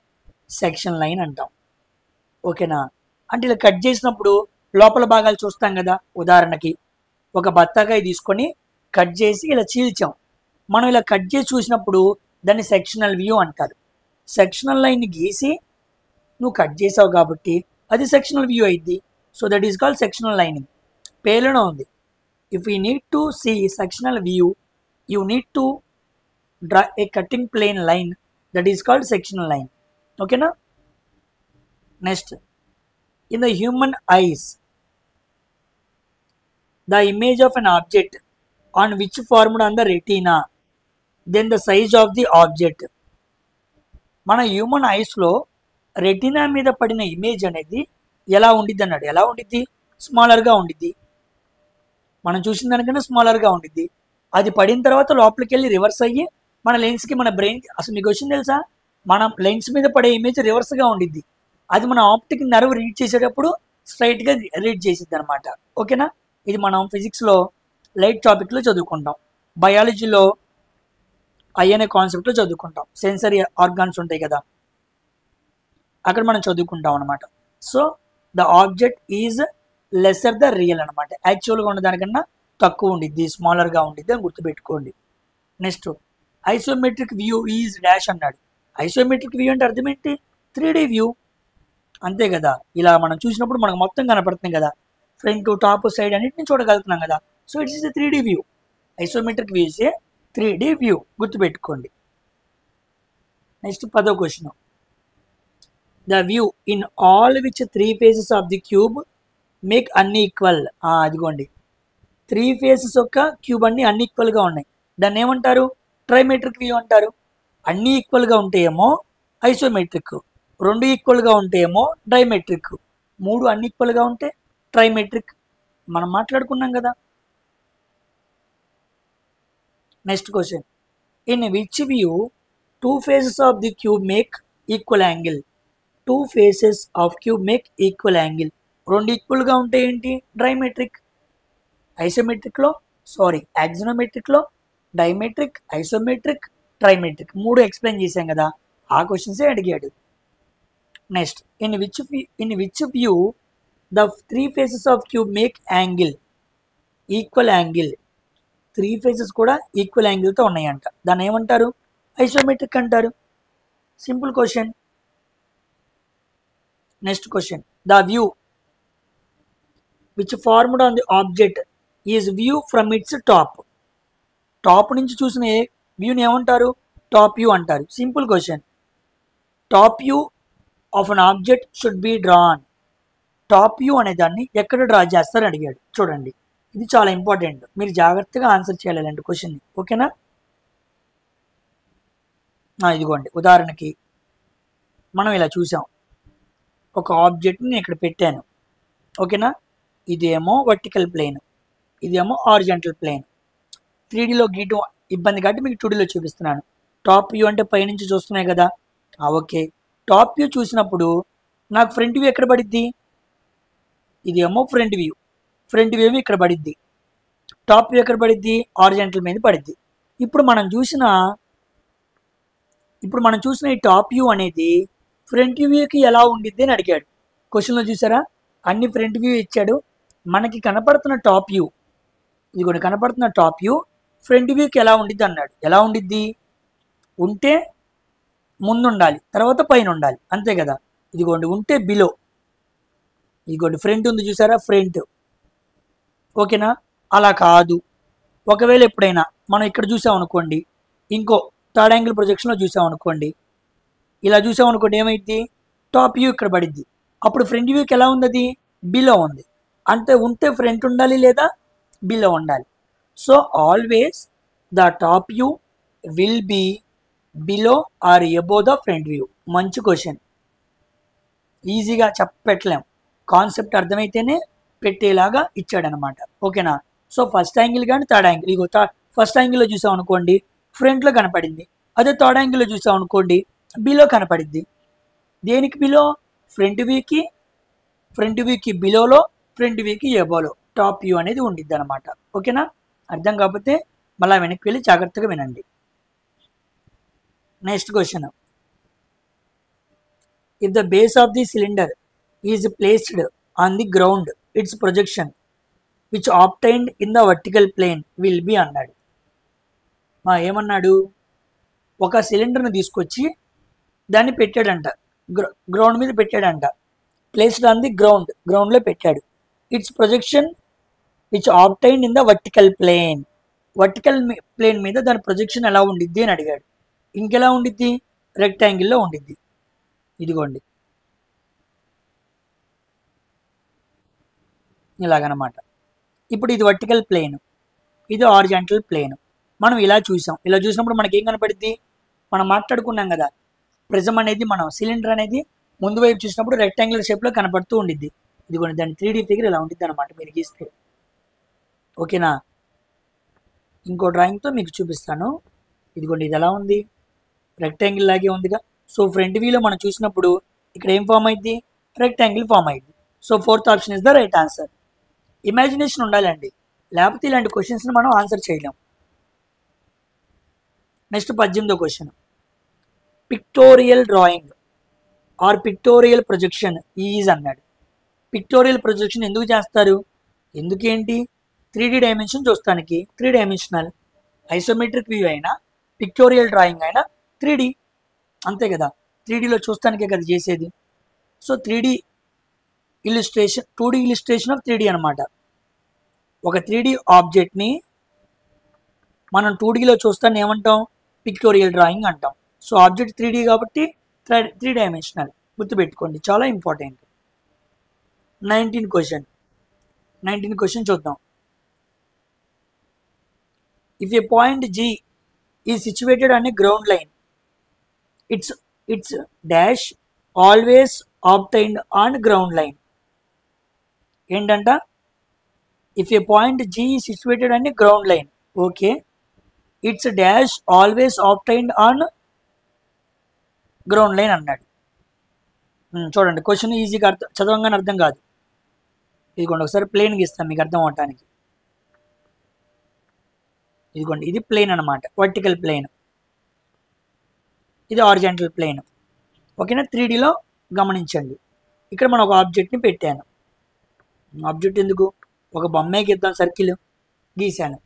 సెక్షన్ లైన్ అంటాం. ఓకేనా. అంటే ఇలా కట్ చేసినప్పుడు లోపల భాగాలు చూస్తాం కదా. ఉదాహరణకి ఒక బత్తాకాయ తీసుకొని కట్ చేసి ఇలా చీల్చాం. మనం ఇలా కట్ చేసి చూసినప్పుడు దాన్ని సెక్షనల్ వ్యూ అంటారు. సెక్షనల్ లైన్ గీసి నువ్వు కట్ చేసావు కాబట్టి అది సెక్షనల్ వ్యూ అయింది. So that is called sectional lining. పేర్లోనే ఉంది. If you need to see sectional view, you need to draw a cutting plane line, that is called sectional line. ఓకేనా. Next, in the human eyes the image of an object on which formed on the retina then the size of the object. మన human ఐస్లో retina మీద పడిన image అనేది ఎలా ఉండిద్ది అన్నాడు. ఎలా ఉండిద్ది, స్మాలర్గా ఉండిద్ది. మనం చూసిన దానికన్నా స్మాలర్గా ఉండిద్ది. అది పడిన తర్వాత లోపలికి వెళ్ళి రివర్స్ అయ్యి మన లెన్స్కి, మన బ్రెయిన్, అసలు మీకు వచ్చింది తెలుసా, మన లెన్స్ మీద పడే ఇమేజ్ రివర్స్గా ఉండిద్ది. అది మన ఆప్టిక్ నర్వ్ రీడ్ చేసేటప్పుడు స్ట్రైట్గా రీడ్ చేసిద్ది అనమాట. ఓకేనా. ఇది మనం ఫిజిక్స్లో లైట్ టాపిక్లో చదువుకుంటాం, బయాలజీలో ఐ అనే కాన్సెప్ట్లో చదువుకుంటాం. సెన్సరీ ఆర్గాన్స్ ఉంటాయి కదా, అక్కడ మనం చదువుకుంటాం అనమాట. So the object is lesser the real అనమాట. యాక్చువల్గా ఉన్న దానికన్నా తక్కువ ఉండిద్ది, స్మాలర్గా ఉండిద్ది అని గుర్తుపెట్టుకోండి. Next, isometric view is dash అన్నాడు. ఐసోమెట్రిక్ వ్యూ అంటే అర్థం ఏంటి, 3D వ్యూ, అంతే కదా. ఇలా మనం చూసినప్పుడు మనకు మొత్తం కనపడుతుంది కదా, ఫ్రంట్, టాప్, సైడ్ అన్నిటిని చూడగలుగుతున్నాం కదా. So it's is a 3D view. Isometric view is a 3D view, గుర్తుపెట్టుకోండి. నెక్స్ట్ 10వ question. The view in all which 3 faces of the cube make unequal. అదిగోండి, 3 faces యొక్క క్యూబ్ అన్ని అన్ఈక్వల్గా ఉన్నాయి. దాన్ని ఏమంటారు, ట్రైమెట్రిక్ వ్యూ అంటారు. అన్నీ ఈక్వల్గా ఉంటే ఏమో ఐసోమెట్రిక్, 2 ఈక్వల్గా ఉంటే ఏమో డైమెట్రిక్, 3 అన్ఈక్వల్గా ఉంటే ట్రైమెట్రిక్, మనం మాట్లాడుకున్నాం కదా. Next question, in which view two faces of the cube make equal angle. Two faces of cube make equal angle. రెండు ఈక్వల్గా ఉంటే ఏంటి? ట్రైమెట్రిక్. ఐసోమెట్రిక్లో యాక్సినోమెట్రిక్లో డైమెట్రిక్, ఐసోమెట్రిక్, ట్రైమెట్రిక్ మూడు ఎక్స్ప్లెయిన్ చేశాం కదా, ఆ క్వశ్చన్సే అడిగాడు. Next, in which view the three faces of cube make angle equal angle. Three faces కూడా ఈక్వల్ యాంగిల్తో ఉన్నాయంట, దాన్ని ఏమంటారు? ఐసోమెట్రిక్ అంటారు. Simple question. Next question, the view which formed on the object is view from it's top. Top నుంచి చూసిన వ్యూని ఏమంటారు? Top view అంటారు. Simple question. Top view of an object should be drawn. Top view అనే దాన్ని ఎక్కడ draw చేస్తారని అడిగాడు. చూడండి, ఇది చాలా ఇంపార్టెంట్, మీరు జాగ్రత్తగా ఆన్సర్ చేయాలి ఇలాంటి క్వశ్చన్ని. ఓకేనా? ఇదిగోండి, ఉదాహరణకి మనం ఇలా చూసాం, ఒక ఆబ్జెక్ట్ని ఇక్కడ పెట్టాను. ఓకేనా? ఇదేమో వర్టికల్ ప్లేన్, ఇదేమో హారిజాంటల్ ప్లేన్. 3Dలో గీయటం ఇబ్బంది కాబట్టి మీకు 2Dలో చూపిస్తున్నాను. టాప్ వ్యూ అంటే పైనుంచి చూస్తున్నాయి కదా. ఓకే, టాప్ వ్యూ చూసినప్పుడు నాకు ఫ్రంట్ వ్యూ ఎక్కడ పడిద్ది? ఇదేమో ఫ్రంట్ వ్యూ ఇక్కడ పడిద్ది. టాప్ వ్యూ ఎక్కడ పడిద్ది? హారిజాంటల్ మీద పడిద్ది. ఇప్పుడు మనం చూసిన ఈ టాప్ వ్యూ అనేది ఫ్రంట్ వ్యూకి ఎలా ఉండిద్ది అని అడిగాడు. క్వశ్చన్లో చూసారా, అన్ని ఫ్రంట్ వ్యూ ఇచ్చాడు. మనకి కనపడుతున్న టాప్ వ్యూ, ఇదిగోండి కనపడుతున్న టాప్ వ్యూ ఫ్రంట్ వ్యూకి ఎలా ఉండిద్ది అన్నాడు. ఎలా ఉండిద్ది? ఉంటే ముందు ఉండాలి, తర్వాత పైన ఉండాలి, అంతే కదా. ఇదిగోండి ఉంటే బిలో, ఇదిగోండి ఫ్రంట్ ఉంది చూసారా, ఫ్రంట్. ఓకేనా? అలా కాదు. ఒకవేళ ఎప్పుడైనా మనం ఇక్కడ చూసామనుకోండి, ఇంకో థర్డ్ యాంగిల్ ప్రొజెక్షన్లో చూసామనుకోండి, ఇలా చూసామనుకోండి, ఏమైంది? టాప్ వ్యూ ఇక్కడ పడిద్ది. అప్పుడు ఫ్రంట్ వ్యూకి ఎలా ఉంది? అది బిలో ఉంది. అంటే ఉంటే ఫ్రంట్ ఉండాలి లేదా బిలో ఉండాలి. So always the top view will be below or above the front view. మంచి క్వశ్చన్, ఈజీగా చెప్పట్లేం, కాన్సెప్ట్ అర్థమైతేనే పెట్టేలాగా ఇచ్చాడనమాట. ఓకేనా? సో ఫస్ట్ యాంగిల్ కానీ థర్డ్ యాంగిల్, ఇగో ఫస్ట్ యాంగిల్లో చూసాం అనుకోండి ఫ్రంట్లో కనపడింది, అదే థర్డ్ యాంగిల్లో చూసాం అనుకోండి బిలో కనపడిద్ది. దేనికి బిలో? ఫ్రంట్ వ్యూకి బిలోలో, ఫ్రంట్ వ్యూకి ఎబోలో టాప్ వ్యూ అనేది ఉండిద్ది అనమాట. ఓకేనా? అర్థం కాకపోతే మళ్ళీ వెనక్కి వెళ్ళి జాగ్రత్తగా వినండి. Next question, if the base of the cylinder is placed on the ground its projection which obtained in the vertical plane will be అన్నాడు. ఏమన్నాడు? ఒక సిలిండర్ని తీసుకొచ్చి దాన్ని పెట్టాడంట, గ్రౌండ్ మీద పెట్టాడంట. ప్లేస్డ్ ఆన్ ది గ్రౌండ్లో పెట్టాడు. Its projection which obtained in the vertical plane మీద దాని ప్రొజెక్షన్ ఎలా ఉండిద్ది అని అడిగాడు. ఇంకెలా ఉండిద్ది? రెక్టాంగిల్లో ఉండిద్ది. ఇదిగోండి ఇలాగనమాట. ఇప్పుడు ఇది వర్టికల్ ప్లేన్, ఇది హారిజాంటల్ ప్లేన్. మనం ఇలా చూసినప్పుడు మనకి ఏం కనపడిద్ది? మనం మాట్లాడుకున్నాం కదా, ప్రిజం అనేది, మనం సిలిండర్ అనేది ముందు వైపు చూసినప్పుడు రెక్టాంగులర్ షేప్లో కనపడుతూ ఉండిద్ది. ఇదిగోండి దాని 3D ఫిగర్ ఇలా ఉండిద్ది అనమాట మీరు గీస్తే. ఓకేనా? ఇంకో డ్రాయింగ్తో మీకు చూపిస్తాను. ఇదిగోండి ఇది ఎలా ఉంది? రెక్టాంగిల్ లాగే ఉందిగా. సో ఫ్రంట్ వ్యూలో మనం చూసినప్పుడు ఇక్కడ ఏం ఫామ్ అయింది? రెక్టాంగిల్ ఫామ్ అయింది. So fourth option is the right answer. Imagination ఉండాలండి, లేకపోతే ఇలాంటి క్వశ్చన్స్ని మనం ఆన్సర్ చేయలేం. నెక్స్ట్ 18వ question, pictorial drawing or pictorial projection is అన్నాడు. పిక్టోరియల్ ప్రొజెక్షన్ ఎందుకు చేస్తారు? ఎందుకేంటి? 3D డైమెన్షన్ చూస్తానికి, 3 డైమెన్షనల్ ఐసోమెట్రిక్ వ్యూ అయినా పిక్టోరియల్ డ్రాయింగ్ అయినా 3D, అంతే కదా. 3Dలో చూస్తానికే కదా చేసేది. So 3D illustration, 2D illustration of 3D అనమాట. ఒక 3D ఆబ్జెక్ట్ని మనం 2Dలో చూస్తాను ఏమంటాం? పిక్టోరియల్ డ్రాయింగ్ అంటాం. సో ఆబ్జెక్ట్ 3D కాబట్టి 3 డైమెన్షనల్, గుర్తుపెట్టుకోండి, చాలా ఇంపార్టెంట్. 19th క్వశ్చన్ చూద్దాం. If a point G is situated on a ground line, its dash always obtained on ground line. ఏంటంట? If a point G is situated on a ground line, okay, its dash always obtained on ground line అన్నాడు. చూడండి question ఈజీగా చదవంగానే అర్థం కాదు. ఇదిగోండి ఒకసారి plane గీస్తాను మీకు అర్థం అవటానికి. ఇదిగోండి ఇది ప్లేన్ అనమాట, వర్టికల్ ప్లేన్, ఇది హారిజాంటల్ ప్లేన్. ఓకేనా, 3Dలో గమనించండి. ఇక్కడ మనం ఒక ఆబ్జెక్ట్ని పెట్టాను. ఆబ్జెక్ట్ ఎందుకు, ఒక బొమ్మే గీద్దాం, సర్కిల్ గీశాను.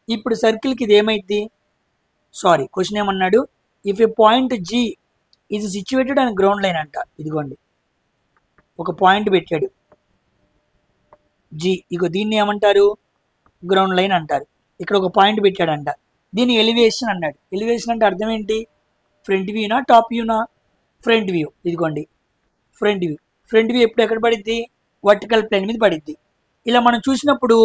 ఇప్పుడు సర్కిల్కి ఇది ఏమైంది, సారీ క్వశ్చన్ ఏమన్నాడు, if a point G is situated అని గ్రౌండ్ లైన్ అంట. ఇదిగోండి ఒక పాయింట్ పెట్టాడు G, ఇగో దీన్ని ఏమంటారు, గ్రౌండ్ లైన్ అంటారు. ఇక్కడ ఒక పాయింట్ పెట్టాడంట, దీన్ని ఎలివేషన్ అన్నాడు. ఎలివేషన్ అంటే అర్థం ఏంటి, ఫ్రంట్ వ్యూనా టాప్ వ్యూనా, ఫ్రంట్ వ్యూ. ఇదిగోండి ఫ్రంట్ వ్యూ. ఫ్రంట్ వ్యూ ఎప్పుడు ఎక్కడ పడిద్ది, వర్టికల్ ప్లేన్ మీద పడిద్ది. ఇలా మనం చూసినప్పుడు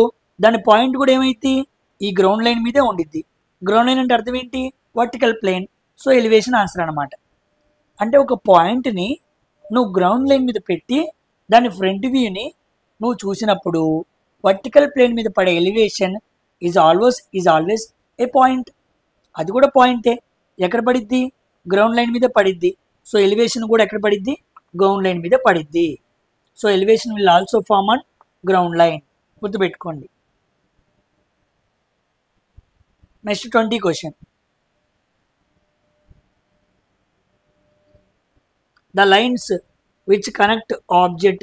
దాని పాయింట్ కూడా ఏమైంది, ఈ గ్రౌండ్ లైన్ మీదే ఉండిద్ది. గ్రౌండ్ లైన్ అంటే అర్థం ఏంటి, vertical plane. So elevation answer అనమాట. అంటే ఒక పాయింట్ని నువ్వు గ్రౌండ్ లైన్ మీద పెట్టి దాని ఫ్రంట్ వ్యూని నువ్వు చూసినప్పుడు వర్టికల్ ప్లేన్ మీద పడే elevation is always a point. అది కూడా పాయింటే, ఎక్కడ పడిద్ది, గ్రౌండ్ లైన్ మీద పడిద్ది. సో ఎలివేషన్ కూడా ఎక్కడ పడిద్ది, గ్రౌండ్ లైన్ మీద పడిద్ది. So elevation will also form on ground line, గుర్తుపెట్టుకోండి. Next 20 question. The lines which connect object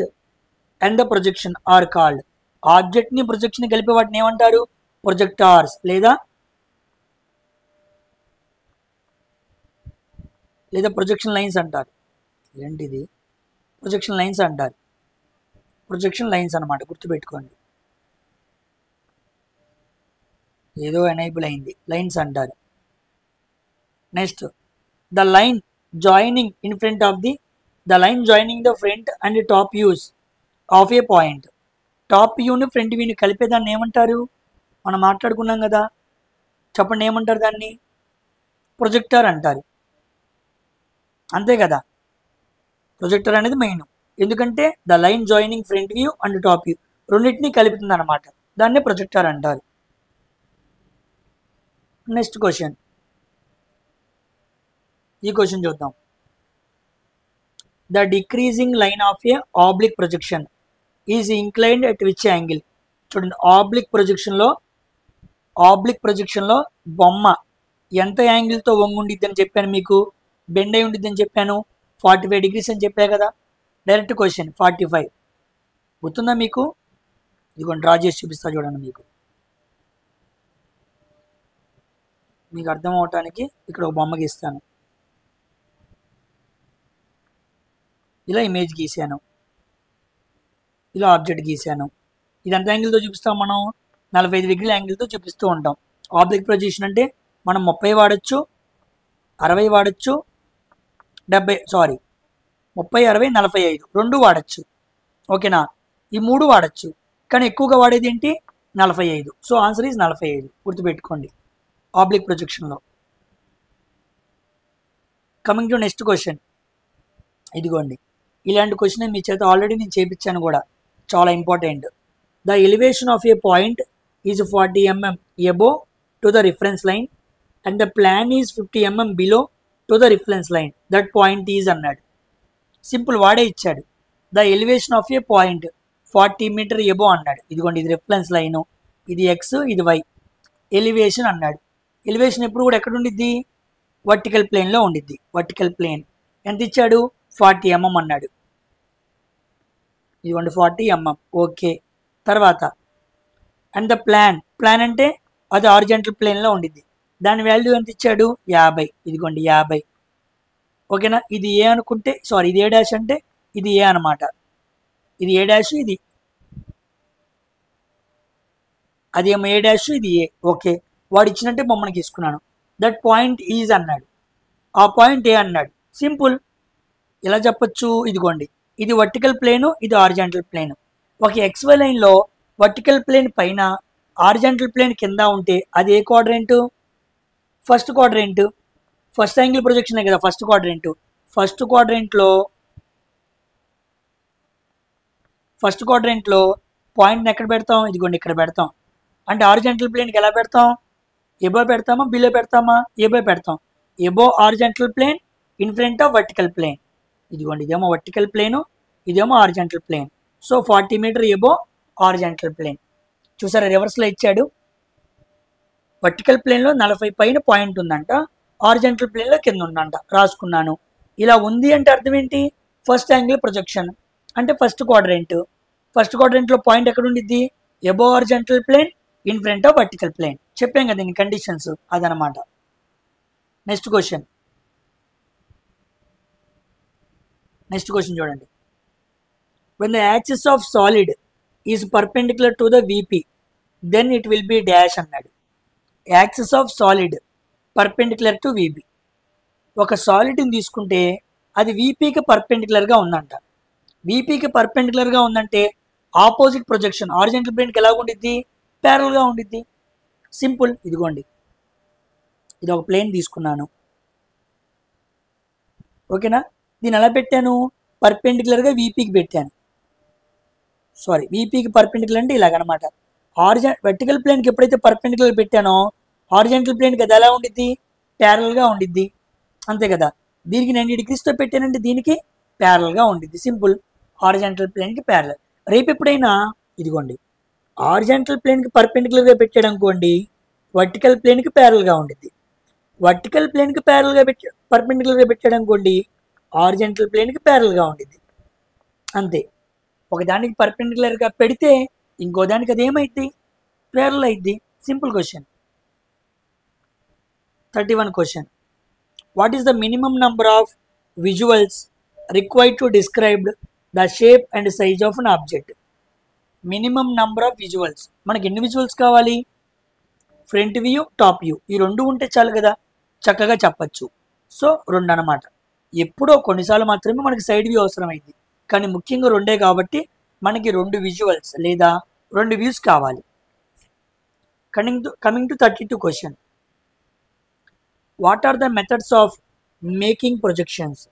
and the projection are called. Object ని ప్రొజెక్షన్ కలిపే వాటిని ఏమంటారు, ప్రొజెక్టార్స్ లేదా ప్రొజెక్షన్ లైన్స్ అంటారు. ఏంటిది, ప్రొజెక్షన్ లైన్స్ అంటారు. ప్రొజెక్షన్ లైన్స్ అన్నమాట, గుర్తుపెట్టుకోండి. ఏదో ఎనేబుల్ అయింది, లైన్స్ అంటారు. Next the line joining in front of the line joining the front and top views of a point. Top వ్యూని ఫ్రంట్ వ్యూని కలిపేదాన్ని ఏమంటారు, మనం మాట్లాడుకున్నాం కదా, చెప్పండి ఏమంటారు దాన్ని, ప్రొజెక్టర్ అంటారు. అంతే కదా, ప్రొజెక్టర్ అనేది మెయిన్, ఎందుకంటే the line joining front view and top view రెండింటినీ కలుపుతుంది అనమాట, దాన్నే ప్రొజెక్టర్ అంటారు. నెక్స్ట్ క్వశ్చన్, ఈ క్వశ్చన్ చూద్దాం. The decreasing line of A oblique projection is inclined at which angle. చూడండి ఆబ్లిక్ ప్రొజెక్షన్లో బొమ్మ ఎంత యాంగిల్తో వంగుండిద్ది అని చెప్పాను మీకు, బెండ్ అయి ఉండిద్ది అని చెప్పాను, 45 degrees అని చెప్పా కదా. డైరెక్ట్ క్వశ్చన్ 45 గుర్తుందా మీకు, ఇదిగోండి డ్రా చేసి చూపిస్తా చూడండి. మీకు అర్థం అవటానికి ఇక్కడ ఒక బొమ్మ గీస్తాను. ఇలా ఇమేజ్ గీసాను, ఇలా ఆబ్జెక్ట్ గీసాను. ఇది ఎంత యాంగిల్తో చూపిస్తాం మనం, 45 degrees యాంగిల్తో చూపిస్తూ ఉంటాం. ఆబ్లిక్ ప్రొజెక్షన్ అంటే మనం 30 వాడచ్చు, 60 వాడచ్చు, 30, 60, 40, 45 రెండు వాడచ్చు. ఓకేనా, ఈ 3 వాడచ్చు, కానీ ఎక్కువగా వాడేది ఏంటి, 45. సో ఆన్సర్ ఈజ్ 45, గుర్తుపెట్టుకోండి ఆబ్లిక్ ప్రొజెక్షన్లో. Coming to next question. ఇదిగోండి ఇలాంటి క్వశ్చన్ మీ చేత ఆల్రెడీ నేను చేయించాను కూడా, చాలా important. The elevation of a point is 40 mm above to the reference line and the plan is 50 mm below to the reference line, that point is అన్నాడు. Simple వాడే ఇచ్చాడు. The elevation of a point 40 meter above అన్నాడు. ఇదిగోండి ఇది reference line, ఇది X, ఇది why. Elevation అన్నాడు. Elevation ఎప్పుడు కూడా ఎక్కడ ఉండిద్ది, వర్టికల్ ప్లేన్లో ఉండిద్ది. వర్టికల్ ప్లేన్ ఎంత ఇచ్చాడు, 40 mm అన్నాడు. ఇదిగోండి 40 mm, ఓకే. తర్వాత అండ్ ద ప్లాన్ అంటే అది హారిజాంటల్ ప్లేన్లో ఉండిద్ది, దాని వాల్యూ ఎంత ఇచ్చాడు, 50. ఇదిగోండి 50. ఓకేనా, ఇది ఏ అనుకుంటే, సారీ ఇది ఏ డాష్ అంటే ఇది ఏ అనమాట, ఇది ఏ డాష్, ఇది అది ఏమో ఏ డాష్, ఇది ఏ. ఓకే, వాడు ఇచ్చినట్టే బొమ్మను తీసుకున్నాను. దట్ పాయింట్ ఈజ్ అన్నాడు, ఆ పాయింట్ ఏ అన్నాడు. సింపుల్, ఎలా చెప్పొచ్చు, ఇదిగోండి ఇది వర్టికల్ ప్లేను, ఇది హారిజాంటల్ ప్లేను. ఒక XY లైన్లో వర్టికల్ ప్లేన్ పైన హారిజాంటల్ ప్లేన్ కింద ఉంటే అది ఏ quadrant, first quadrant. First angle projection కదా ఫస్ట్ క్వాడ్రెంట్. ఫస్ట్ క్వాడ్రెంట్లో పాయింట్ని ఎక్కడ పెడతాం, ఇదిగోండి ఇక్కడ పెడతాం. అంటే హారిజాంటల్ ప్లేన్కి ఎలా పెడతాం, ఎబో పెడతామా బిలో పెడతామా, ఎబో పెడతాం. Above horizontal plane in front of vertical plane. ఇదిగోండి ఇదేమో వర్టికల్ ప్లేను, ఇదేమో horizontal plane. So 40 meter above horizontal plane. చూసారా రివర్స్లో ఇచ్చాడు. వర్టికల్ ప్లేన్లో 40 పైన పాయింట్ ఉందంట, హారిజాంటల్ ప్లేన్లో కింద ఉందంట, రాసుకున్నాను. ఇలా ఉంది అంటే అర్థం ఏంటి, ఫస్ట్ యాంగిల్ ప్రొజెక్షన్ అంటే ఫస్ట్ క్వాడ్రెంట్లో పాయింట్ ఎక్కడ ఉండిద్ది, above horizontal plane in front of vertical plane. చెప్పాం కదా దీని కండిషన్స్, అదనమాట. నెక్స్ట్ క్వశ్చన్ చూడండి. when the axis of solid is perpendicular to the VP then it will be dash అన్నాడు. Axis of solid perpendicular to VP. ఒక సాలిడ్ని తీసుకుంటే అది VPకి పర్పెండిక్యులర్గా ఉందంట. VPకి పర్పెండిక్యులర్గా ఉందంటే ఆపోజిట్ ప్రొజెక్షన్ హారిజాంటల్ ప్లేన్కి ఎలా ఉండిద్ది, ప్యారల్గా ఉండిద్ది. సింపుల్. ఇదిగోండి ఇది ఒక ప్లేన్ తీసుకున్నాను, ఓకేనా. దీన్ని ఎలా పెట్టాను, పర్పెండిక్యులర్గా VPకి పెట్టాను. VPకి పర్పెండిక్యులర్ అంటే ఇలాగనమాట. వర్టికల్ ప్లేన్కి ఎప్పుడైతే పర్పెండిక్యులర్ పెట్టానో హారిజాంటల్ ప్లేన్కి అది ఎలా ఉండిద్ది, ప్యారల్గా ఉండిద్ది, అంతే కదా. దీనికి 90 డిగ్రీస్తో పెట్టానంటే దీనికి ప్యారల్గా ఉండిద్ది. సింపుల్. హారిజాంటల్ ప్లేన్కి ప్యారల్. రేపు ఎప్పుడైనా ఇదిగోండి హారిజాంటల్ ప్లేన్కి పర్పెండిక్యులర్గా పెట్టాడు అనుకోండి, వర్టికల్ ప్లేన్కి ప్యారల్గా ఉండిద్ది. వర్టికల్ ప్లేన్కి పర్పెండిక్యులర్గా పెట్టాడు అనుకోండి, హారిజాంటల్ ప్లేన్కి ప్యారల్గా ఉండిద్ది, అంతే. ఒకదానికి పర్పెండిక్యులర్గా పెడితే ఇంకో దానికి అది ఏమైద్ది, ప్యారల్ అయిద్ది. Simple question. 31 question. What is the minimum number of visuals required to describe the shape and size of an object. Minimum number of visuals. మనకి ఎన్ని విజువల్స్ కావాలి, ఫ్రంట్ వ్యూ టాప్ వ్యూ, ఈ రెండు ఉంటే చాలు కదా, చక్కగా చెప్పచ్చు. సో 2 అనమాట. ఎప్పుడో కొన్నిసార్లు మాత్రమే మనకి సైడ్ వ్యూ అవసరమైంది, కానీ ముఖ్యంగా 2 కాబట్టి మనకి 2 విజువల్స్ లేదా 2 వ్యూస్ కావాలి. Coming to 32 question. What are the methods of making projections.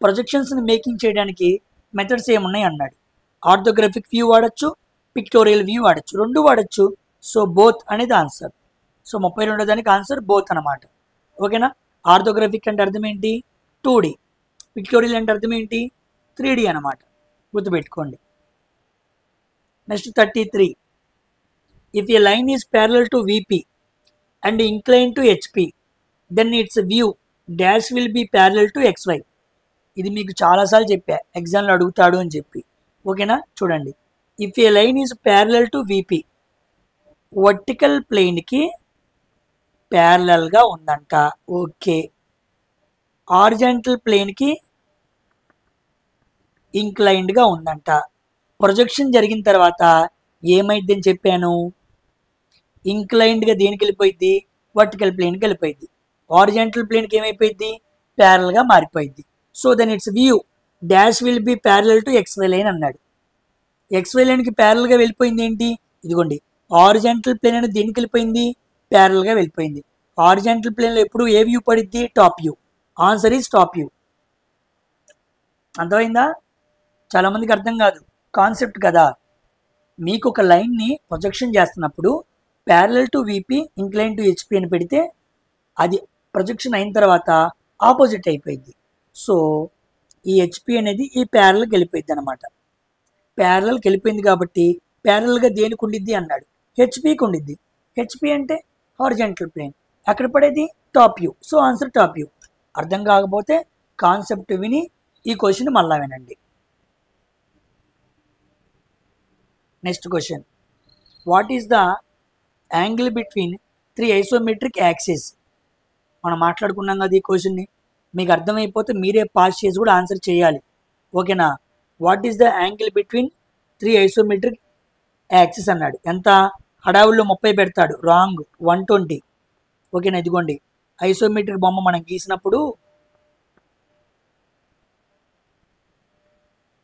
ప్రొజెక్షన్స్ని మేకింగ్ చేయడానికి మెథడ్స్ ఏమున్నాయి అన్నాడు. ఆర్థోగ్రాఫిక్ వ్యూ వాడచ్చు, పిక్టోరియల్ వ్యూ వాడచ్చు, 2 వాడచ్చు. సో బోత్ అనేది ఆన్సర్. సో 32 దానికి ఆన్సర్ బోత్ అనమాట, ఓకేనా. ఆర్థోగ్రాఫిక్ అంటే అర్థం ఏంటి, 2D. పిక్టోరియల్ అంటే అర్థం ఏంటి, 3D అనమాట, గుర్తుపెట్టుకోండి. Next 33. If a line is parallel to VP and incline to HP then its view dash will be parallel to XY. ఇది మీకు చాలాసార్లు చెప్పా, ఎగ్జామ్లో అడుగుతాడు అని చెప్పి, ఓకేనా. చూడండి, if a line is parallel to VP, vertical ప్లేన్కి ప్యారలల్గా ఉందంట, ఓకే. హారిజాంటల్ ప్లేన్కి ఇంక్లైన్డ్గా ఉందంట. ప్రొజెక్షన్ జరిగిన తర్వాత ఏమైందని చెప్పాను, ఇంక్లైన్డ్గా దేనికి వెళ్ళిపోయింది, వర్టికల్ ప్లేన్కి వెళ్ళిపోయింది. హారిజాంటల్ ప్లేన్కి ఏమైపోయింది, ప్యారల్గా మారిపోయింది. So then its view dash will be parallel to XY line అన్నాడు. XY లైన్కి ప్యారల్గా వెళ్ళిపోయింది ఏంటి, ఇదిగోండి హారిజాంటల్ ప్లేన్ అనేది దేనికి వెళ్ళిపోయింది, ప్యారల్గా వెళ్ళిపోయింది. హారిజాంటల్ ప్లేన్లో ఎప్పుడు ఏ వ్యూ పడిద్ది, top view. Answer is top view. అర్థమైందా, చాలామందికి అర్థం కాదు, కాన్సెప్ట్ కదా. మీకు ఒక లైన్ని ప్రొజెక్షన్ చేస్తున్నప్పుడు parallel to VP incline to HP అని పెడితే అది ప్రొజెక్షన్ అయిన తర్వాత ఆపోజిట్ అయిపోయింది. సో ఈ HP అనేది ఈ ప్యారల్కి వెళ్ళిపోయింది అనమాట. ప్యారల్కి వెళ్ళిపోయింది కాబట్టి ప్యారల్గా దేనికి ఉండిద్ది అన్నాడు, HPకి ఉండిద్ది. HP అంటే హారిజాంటల్ ప్లేన్, అక్కడ పడేది top view. So answer top view. అర్థం కాకపోతే కాన్సెప్ట్ విని ఈ క్వశ్చన్ మళ్ళా వినండి. Next question. What is the angle between 3 isometric axis. మనం మాట్లాడుకున్నాం కదా ఈ క్వశ్చన్ని, మీకు అర్థమైపోతే మీరే పాస్ చేసి కూడా ఆన్సర్ చేయాలి, ఓకేనా. What is the angle between 3 isometric axis అన్నాడు. ఎంత, హడావుల్లో 30 పెడతాడు, రాంగ్, 120, ఓకేనా. ఇదిగోండి ఐసోమెట్రిక్ బొమ్మ మనం గీసినప్పుడు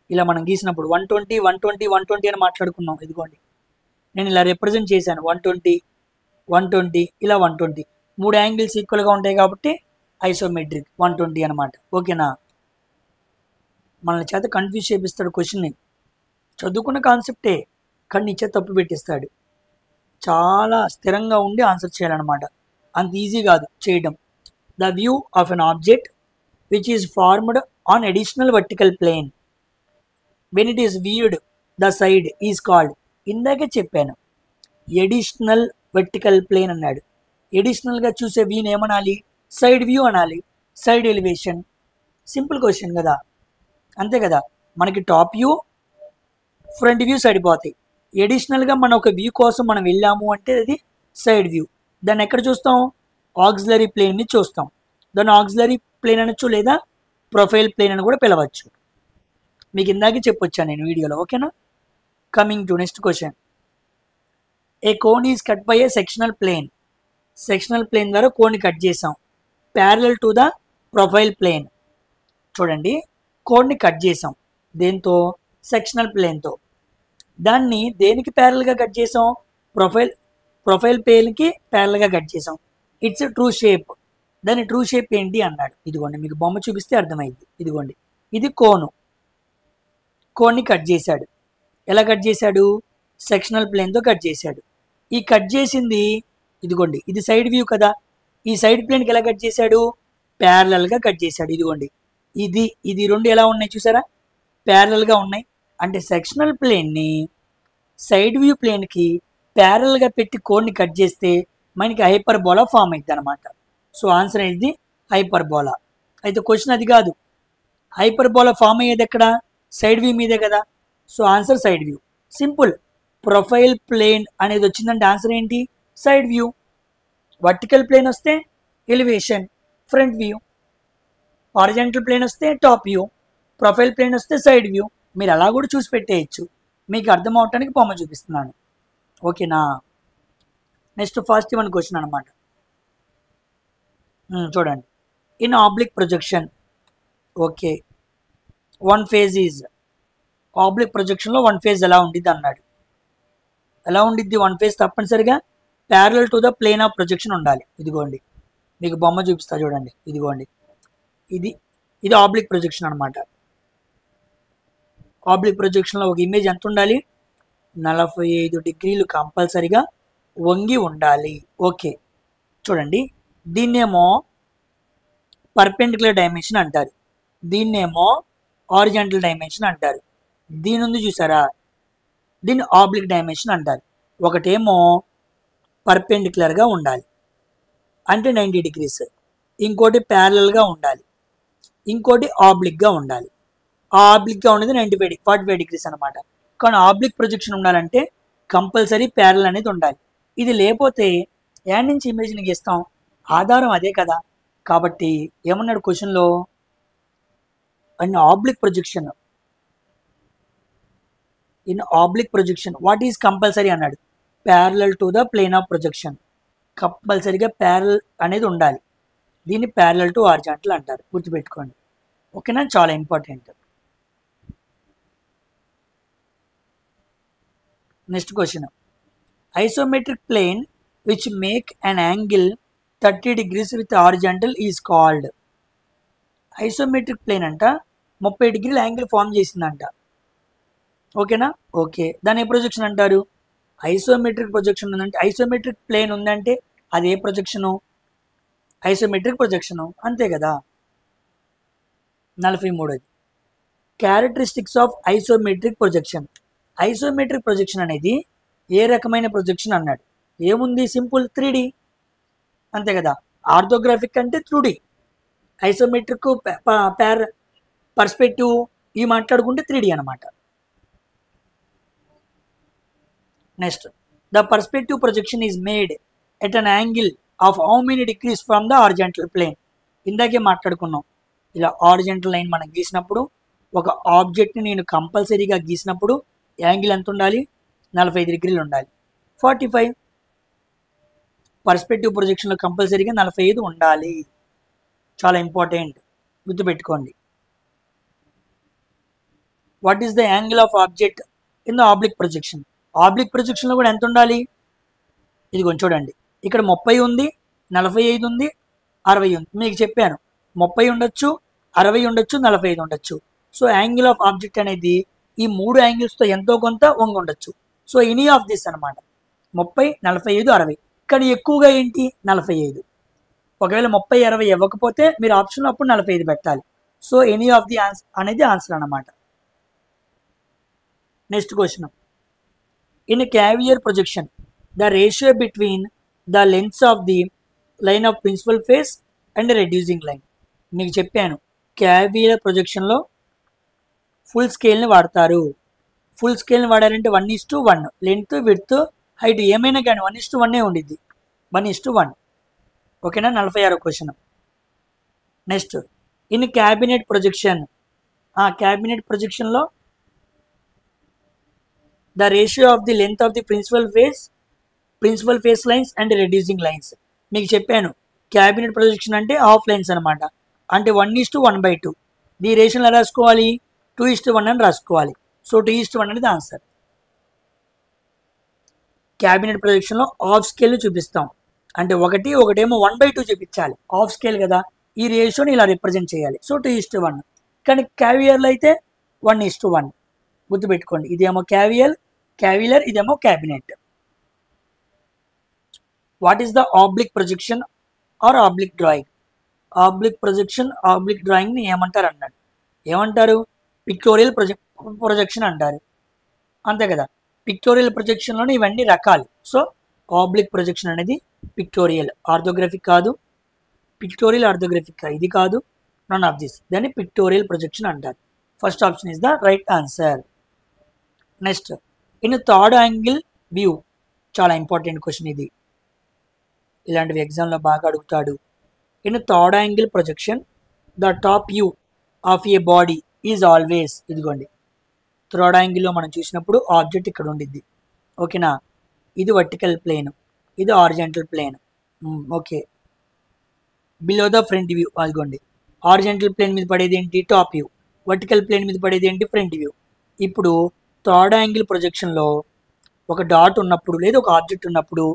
ఇలా మనం గీసినప్పుడు 120 120 120 అని మాట్లాడుకున్నాం. ఇదిగోండి నేను ఇలా రిప్రజెంట్ చేశాను, 120 120 ఇలా 120, 3 యాంగిల్స్ ఈక్వల్గా ఉంటాయి కాబట్టి ఐసోమెట్రిక్ 120 అనమాట, ఓకేనా. మన చేత కన్ఫ్యూజ్ చేపిస్తాడు క్వశ్చన్ని. చదువుకున్న కాన్సెప్టే కానీ ఇచ్చే తప్పు పెట్టిస్తాడు. చాలా స్థిరంగా ఉండి ఆన్సర్ చేయాలన్నమాట. అంత ఈజీ కాదు చేయడం. The view of an object which is formed on additional vertical plane when it is viewed the side is called. ఇందాకే చెప్పాను, ఎడిషనల్ వర్టికల్ ప్లేన్ అన్నాడు. ఎడిషనల్గా చూసే వ్యూని ఏమనాలి? సైడ్ వ్యూ అనాలి. Side elevation. సింపుల్ క్వశ్చన్ కదా, అంతే కదా. మనకి టాప్ వ్యూ, ఫ్రంట్ వ్యూ సరిపోతాయి. ఎడిషనల్గా మన ఒక వ్యూ కోసం మనం వెళ్ళాము అంటే అది సైడ్ వ్యూ. దాన్ని ఎక్కడ చూస్తాం? ఆక్సిలరీ ప్లేన్ మీద చూస్తాం. దాన్ని ఆక్సిలరీ ప్లేన్ అనొచ్చు, లేదా ప్రొఫైల్ ప్లేన్ అని కూడా పిలవచ్చు. మీకు ఇందాకే చెప్పొచ్చాను నేను వీడియోలో. ఓకేనా? Coming to next question. A cone is cut by a sectional plane. Sectional plane ద్వారా కోన్ని కట్ చేసాం. Parallel to the profile plane. చూడండి, కోన్ని కట్ చేసాం దేంతో? సెక్షనల్ ప్లేన్తో. దాన్ని దేనికి ప్యారల్గా కట్ చేసాం? ప్రొఫైల్ ప్లేన్కి ప్యారల్గా కట్ చేసాం. Its true shape. దాని ట్రూ షేప్ ఏంటి అన్నాడు. ఇదిగోండి, మీకు బొమ్మ చూపిస్తే అర్థమైంది. ఇదిగోండి, ఇది కోన్ని కట్ చేశాడు. ఎలా కట్ చేశాడు? సెక్షనల్ ప్లేన్తో కట్ చేశాడు. ఈ కట్ చేసింది ఇదిగోండి, ఇది సైడ్ వ్యూ కదా. ఈ సైడ్ ప్లేన్కి ఎలా కట్ చేశాడు? ప్యారలల్గా కట్ చేశాడు. ఇదిగోండి, ఇది రెండు ఎలా ఉన్నాయి చూసారా? ప్యారలల్గా ఉన్నాయి. అంటే సెక్షనల్ ప్లేన్ని సైడ్ వ్యూ ప్లేన్కి ప్యారలల్గా పెట్టి కోన్ని కట్ చేస్తే మనకి హైపర్బోలా ఫామ్ అవుతుంది అనమాట. సో ఆన్సర్ అనేది హైపర్బోలా. అయితే క్వశ్చన్ అది కాదు. హైపర్బోలా ఫామ్ అయ్యేది ఎక్కడ? సైడ్ వ్యూ మీదే కదా. So answer side view. Simple. Profile plane అనేది వచ్చిందంటే ఆన్సర్ ఏంటి? Side view. వర్టికల్ ప్లేన్ వస్తే elevation, front view. Horizontal plane వస్తే టాప్ వ్యూ. ప్రొఫైల్ ప్లేన్ వస్తే సైడ్ వ్యూ. మీరు అలా కూడా చూసి పెట్టేయచ్చు. మీకు అర్థం అవటానికి బొమ్మ చూపిస్తున్నాను. ఓకేనా? నెక్స్ట్ ఫస్ట్ వన్ క్వశ్చన్ అనమాట. చూడండి, in oblique projection. Okay, one face is. Oblique ప్రొజెక్షన్లో వన్ ఫేజ్ ఎలా ఉండిద్ది అన్నాడు. ఎలా ఉండిద్ది వన్ ఫేజ్? తప్పనిసరిగా parallel to the plane of projection ఉండాలి. ఇదిగోండి, మీకు బొమ్మ చూపిస్తా చూడండి. ఇదిగోండి, ఇది ఆబ్లిక్ ప్రొజెక్షన్ అనమాట. ఆబ్లిక్ ప్రొజెక్షన్లో ఒక ఇమేజ్ ఎంత ఉండాలి? 45 డిగ్రీలు కంపల్సరిగా వంగి ఉండాలి. ఓకే, చూడండి, దీన్నేమో పర్పెండిక్యులర్ డైమెన్షన్ అంటారు, దీన్నేమో హారిజాంటల్ డైమెన్షన్ అంటారు. దీని ఉంది చూసారా, దీన్ని ఆబ్లిక్ డైమెన్షన్ అంటారు. ఒకటేమో పర్పెండిక్యులర్గా ఉండాలి అంటే 90 డిగ్రీస్, ఇంకోటి ప్యారలల్గా ఉండాలి, ఇంకోటి ఆబ్లిక్గా ఉండాలి. ఆ ఆబ్లిక్గా ఉండేది 45 డిగ్రీస్ అనమాట. కానీ ఆబ్లిక్ ప్రొజెక్షన్ ఉండాలంటే కంపల్సరీ ప్యారల్ అనేది ఉండాలి. ఇది లేకపోతే యాడ్ నుంచి ఇమేజ్ని గీస్తాం, ఆధారం అదే కదా. కాబట్టి ఏమన్నాడు క్వశ్చన్లో? In oblique projection what is compulsory అన్నాడు? Parallel to the plane of projection. కంపల్సరీగా ప్యారల్ అనేది ఉండాలి. దీన్ని ప్యారలల్ టు హారిజాంటల్ అంటారు, గుర్తుపెట్టుకోండి. ఓకేనా? చాలా important. Next question. Isometric plane which make an angle 30 degrees with horizontal is called. Isometric plane అంట 30 డిగ్రీల యాంగిల్ ఫామ్ చేసిందంట. ఓకేనా? ఓకే, దాని ఏ ప్రొజెక్షన్ అంటారు? ఐసోమెట్రిక్ ప్రొజెక్షన్ ఉందంటే, ఐసోమెట్రిక్ ప్లేన్ ఉందంటే అది ఏ ప్రొజెక్షను? ఐసోమెట్రిక్ ప్రొజెక్షను, అంతే కదా. 43. Characteristics of isometric projection. Isometric projection అనేది ఏ రకమైన ప్రొజెక్షన్ అన్నాడు? ఏముంది? సింపుల్, 3D, అంతే కదా. ఆర్థోగ్రాఫిక్ అంటే 2D, ఐసోమెట్రిక్ పర్స్పెక్టివ్ ఇవి మాట్లాడుకుంటే 3D అనమాట. Next, the perspective projection is made at an angle of how many degrees from the horizontal plane. ఇందాకే మాట్లాడుకున్నాం. ఇలా హారిజాంటల్ లైన్ మనం గీసినప్పుడు, ఒక ఆబ్జెక్ట్ని నేను కంపల్సరీగా గీసినప్పుడు యాంగిల్ ఎంత ఉండాలి? 45 డిగ్రీలు ఉండాలి. 45. పర్స్పెక్టివ్ ప్రొజెక్షన్లో కంపల్సరీగా 45 ఉండాలి. చాలా ఇంపార్టెంట్, గుర్తుపెట్టుకోండి. What is the angle of object in the oblique projection? Oblique ప్రొజెక్షన్లో కూడా ఎంత ఉండాలి? ఇదిగో చూడండి, ఇక్కడ 30 ఉంది, 45 ఉంది, 60 ఉంది. మీకు చెప్పాను 30 ఉండొచ్చు, 60 ఉండొచ్చు, 45 ఉండొచ్చు. సో యాంగిల్ ఆఫ్ ఆబ్జెక్ట్ అనేది ఈ 3 యాంగిల్స్తో ఎంతో కొంత వంగి ఉండొచ్చు. సో ఎనీ ఆఫ్ దిస్ అనమాట. 30, 45, 60. కానీ ఎక్కువగా ఏంటి 45. ఒకవేళ 30, 60 ఇవ్వకపోతే మీరు ఆప్షన్లో అప్పుడు 45 పెట్టాలి. So any of the answer అనేది ఆన్సర్ అనమాట. Next question. In cavalier projection the ratio between the lengths of the line of principal face and reducing line. మీకు చెప్పాను క్యావియర్ ప్రొజెక్షన్లో ఫుల్ స్కేల్ని వాడతారు. ఫుల్ స్కేల్ని వాడారంటే 1:1 లెంత్ విడ్త్ హైట్ ఏమైనా కానీ 1:1 ఉండిద్ది. 1:1. ఓకేనా. 46వ question. Next in cabinet projection. Cabinet ప్రొజెక్షన్లో the ratio of the length of the principal face lines and reducing lines. మీకు చెప్పాను క్యాబినెట్ ప్రొజెక్షన్ అంటే హాఫ్ లైన్స్ అనమాట. అంటే 1:1/2. దీ రేషియోలో ఎలా రాసుకోవాలి 2:1 అని రాసుకోవాలి. సో 2:1 అనేది ఆన్సర్. క్యాబినెట్ ప్రొజెక్షన్లో హాఫ్ స్కేల్ చూపిస్తాం. అంటే ఒకటేమో 1/2 చూపించాలి. హాఫ్ స్కేల్ కదా, ఈ రేషియోని ఇలా రిప్రజెంట్ చేయాలి. సో 2:1. కానీ క్యావియర్లో అయితే 1:1. గుర్తుపెట్టుకోండి. ఇదేమో క్యావియర్, ఇదేమో cabinet. What is the oblique projection or oblique drawing? Oblique projection, oblique డ్రాయింగ్ని ఏమంటారు అన్నాడు. ఏమంటారు? పిక్టోరియల్ ప్రొజెక్షన్ అంటారు. అంతే కదా. పిక్టోరియల్ ప్రొజెక్షన్లోనే ఇవన్నీ రకాలు. సో ఆబ్లిక్ ప్రొజెక్షన్ అనేది పిక్టోరియల్, ఆర్థోగ్రఫిక్ కాదు. పిక్టోరియల్, ఆర్థోగ్రఫిక్ ఇది కాదు. None of this. దాన్ని పిక్టోరియల్ ప్రొజెక్షన్ అంటారు. First option is the right answer. Next in third angle view. చాలా ఇంపార్టెంట్ క్వశ్చన్ ఇది. ఇలాంటివి ఎగ్జామ్లో బాగా అడుగుతాడు. In third angle projection the top view of a body is always. ఇదిగోండి థర్డ్ యాంగిల్లో మనం చూసినప్పుడు ఆబ్జెక్ట్ ఇక్కడ ఉండిద్ది. ఓకేనా. ఇది వర్టికల్ ప్లేన్, ఇది horizontal plane. Okay. Below the front view. అదిగోండి హారిజాంటల్ ప్లేన్ మీద పడేది ఏంటి టాప్ వ్యూ, వర్టికల్ ప్లేన్ మీద పడేది ఏంటి ఫ్రంట్ వ్యూ. ఇప్పుడు థర్డ్ యాంగిల్ ప్రొజెక్షన్లో ఒక డాట్ ఉన్నప్పుడు లేదా ఒక ఆబ్జెక్ట్ ఉన్నప్పుడు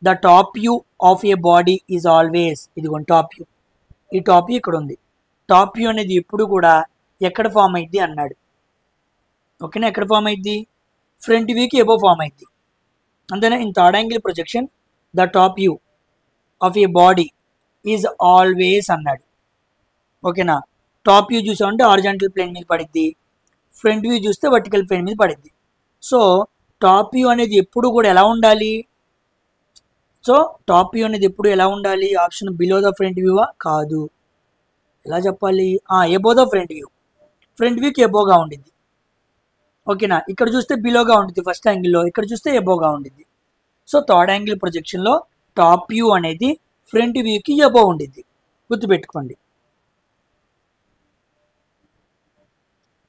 the top view of a body is always. ఇదిగోండి టాప్ వ్యూ. ఈ టాప్ వ్యూ ఇక్కడ ఉంది. టాప్ వ్యూ అనేది ఎప్పుడు కూడా ఎక్కడ ఫామ్ అయింది అన్నాడు. ఓకేనా. ఎక్కడ ఫామ్ అయింది? ఫ్రంట్ వ్యూకి ఎబో ఫామ్ అయింది. అంతేనా. In third angle projection the top view of a body is always అన్నాడు. ఓకేనా. టాప్ వ్యూ చూసామంటే హారిజాంటల్ ప్లేన్ మీద పడిద్ది, ఫ్రంట్ వ్యూ చూస్తే వర్టికల్ ప్లేన్ మీద పడిద్ది. సో టాప్ వ్యూ అనేది ఎప్పుడు కూడా ఎలా ఉండాలి? సో టాప్ వ్యూ అనేది ఎప్పుడు ఎలా ఉండాలి? ఆప్షన్ బిలో ద ఫ్రంట్ వ్యూవా? కాదు. ఎలా చెప్పాలి? Above the front view. Front వ్యూకి ఎబోగా ఉండిద్ది. ఓకేనా. ఇక్కడ చూస్తే బిలోగా ఉండిద్ది ఫస్ట్ యాంగిల్లో, ఇక్కడ చూస్తే ఎబోగా ఉండిద్ది. సో థర్డ్ యాంగిల్ ప్రొజెక్షన్లో టాప్ వ్యూ అనేది ఫ్రంట్ వ్యూకి ఎబో ఉండిద్ది. గుర్తుపెట్టుకోండి.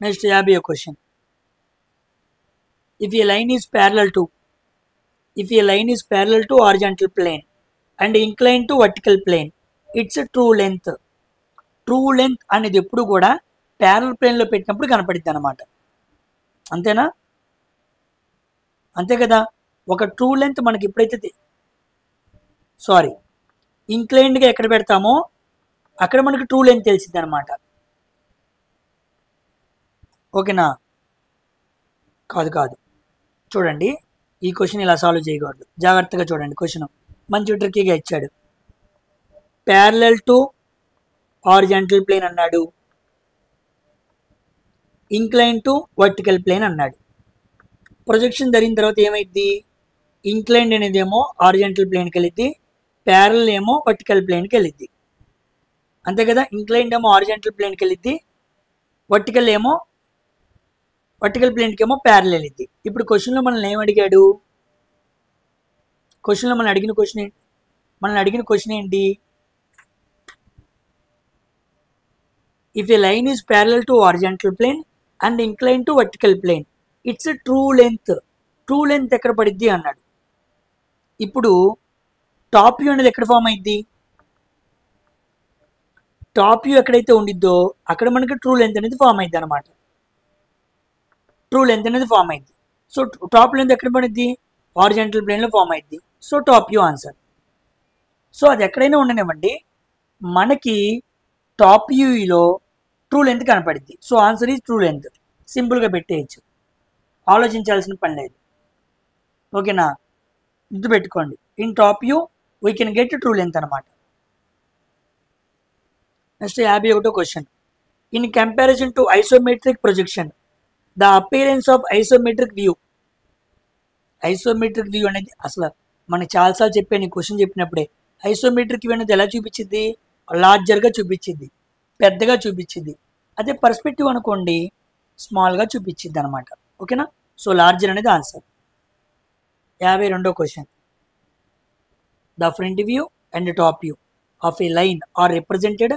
నెక్స్ట్ 50వ question. If a line is parallel to horizontal plane and incline to vertical plane its true length. True length అనేది ఎప్పుడు కూడా ప్యారలల్ ప్లేన్లో పెట్టినప్పుడు కనపడిద్ది అనమాట. అంతేనా. అంతే కదా. ఒక ట్రూ లెంత్ మనకి ఎప్పుడైతే ఇంక్లైన్డ్గా ఎక్కడ పెడతామో అక్కడ మనకి ట్రూ లెంత్ తెలిసిద్ది అనమాట. ఓకేనా. కాదు. చూడండి ఈ క్వశ్చన్ ఇలా సాల్వ్ చేయకూడదు. జాగ్రత్తగా చూడండి. క్వశ్చన్ మంచి ట్రిక్కీగా ఇచ్చాడు. ప్యారలల్ టు హారిజాంటల్ ప్లేన్ అన్నాడు, ఇంక్లైన్ టు వర్టికల్ ప్లేన్ అన్నాడు. ప్రొజెక్షన్ జరిగిన తర్వాత ఏమైద్ది? ఇంక్లైన్డ్ అనేది ఏమో హారిజాంటల్ ప్లేన్కి వెళ్ళిద్ది, ప్యారలల్ ఏమో వర్టికల్ ప్లేన్కి వెళ్ళిద్ది. అంతే కదా. ఇంక్లైన్డ్ ఏమో హారిజాంటల్ ప్లేన్కి వెళ్ళిద్ది, వర్టికల్ ప్లేన్కి ఏమో ప్యారలల్ వెళ్ళిద్ది. ఇప్పుడు క్వశ్చన్లో మనల్ని ఏం అడిగాడు? క్వశ్చన్లో మనల్ని అడిగిన క్వశ్చన్ ఏంటి? If a line is parallel to horizontal plane and incline to vertical plane its true length. True length ఎక్కడ పడిద్ది అన్నాడు. ఇప్పుడు టాప్ వ్యూ అనేది ఎక్కడ ఫామ్ అయింది? టాప్ వ్యూ ఎక్కడైతే ఉండిద్దో అక్కడ మనకి ట్రూ లెంత్ అనేది ఫామ్ అయింది అనమాట. సో టాప్ లెంత్ ఎక్కడ పడిద్ది? హారిజాంటల్ ప్లేన్లో ఫామ్ అయింది. So top view answer. So అది ఎక్కడైనా ఉండనివ్వండి, మనకి టాప్ వ్యూలో ట్రూ లెంత్ కనపడిద్ది. So answer is true length. సింపుల్గా పెట్టేయచ్చు, ఆలోచించాల్సిన పని లేదు. ఓకేనా, గుర్తుపెట్టుకోండి. In top view we can get true length అనమాట. నెక్స్ట్ 51వ question. In comparison to isometric projection the appearance of isometric view. Isometric view అనేది అసలు మనకి చాలాసార్లు చెప్పాను, ఈ క్వశ్చన్ చెప్పినప్పుడే. ఐసోమెట్రిక్ వ్యూ అనేది ఎలా చూపించింది? లార్జర్గా చూపించింది, పెద్దగా చూపించింది. అదే పర్స్పెక్టివ్ అనుకోండి స్మాల్గా చూపించింది అనమాట. ఓకేనా, సో లార్జర్ అనేది ఆన్సర్. 52వ question. The front view and top view of a line are represented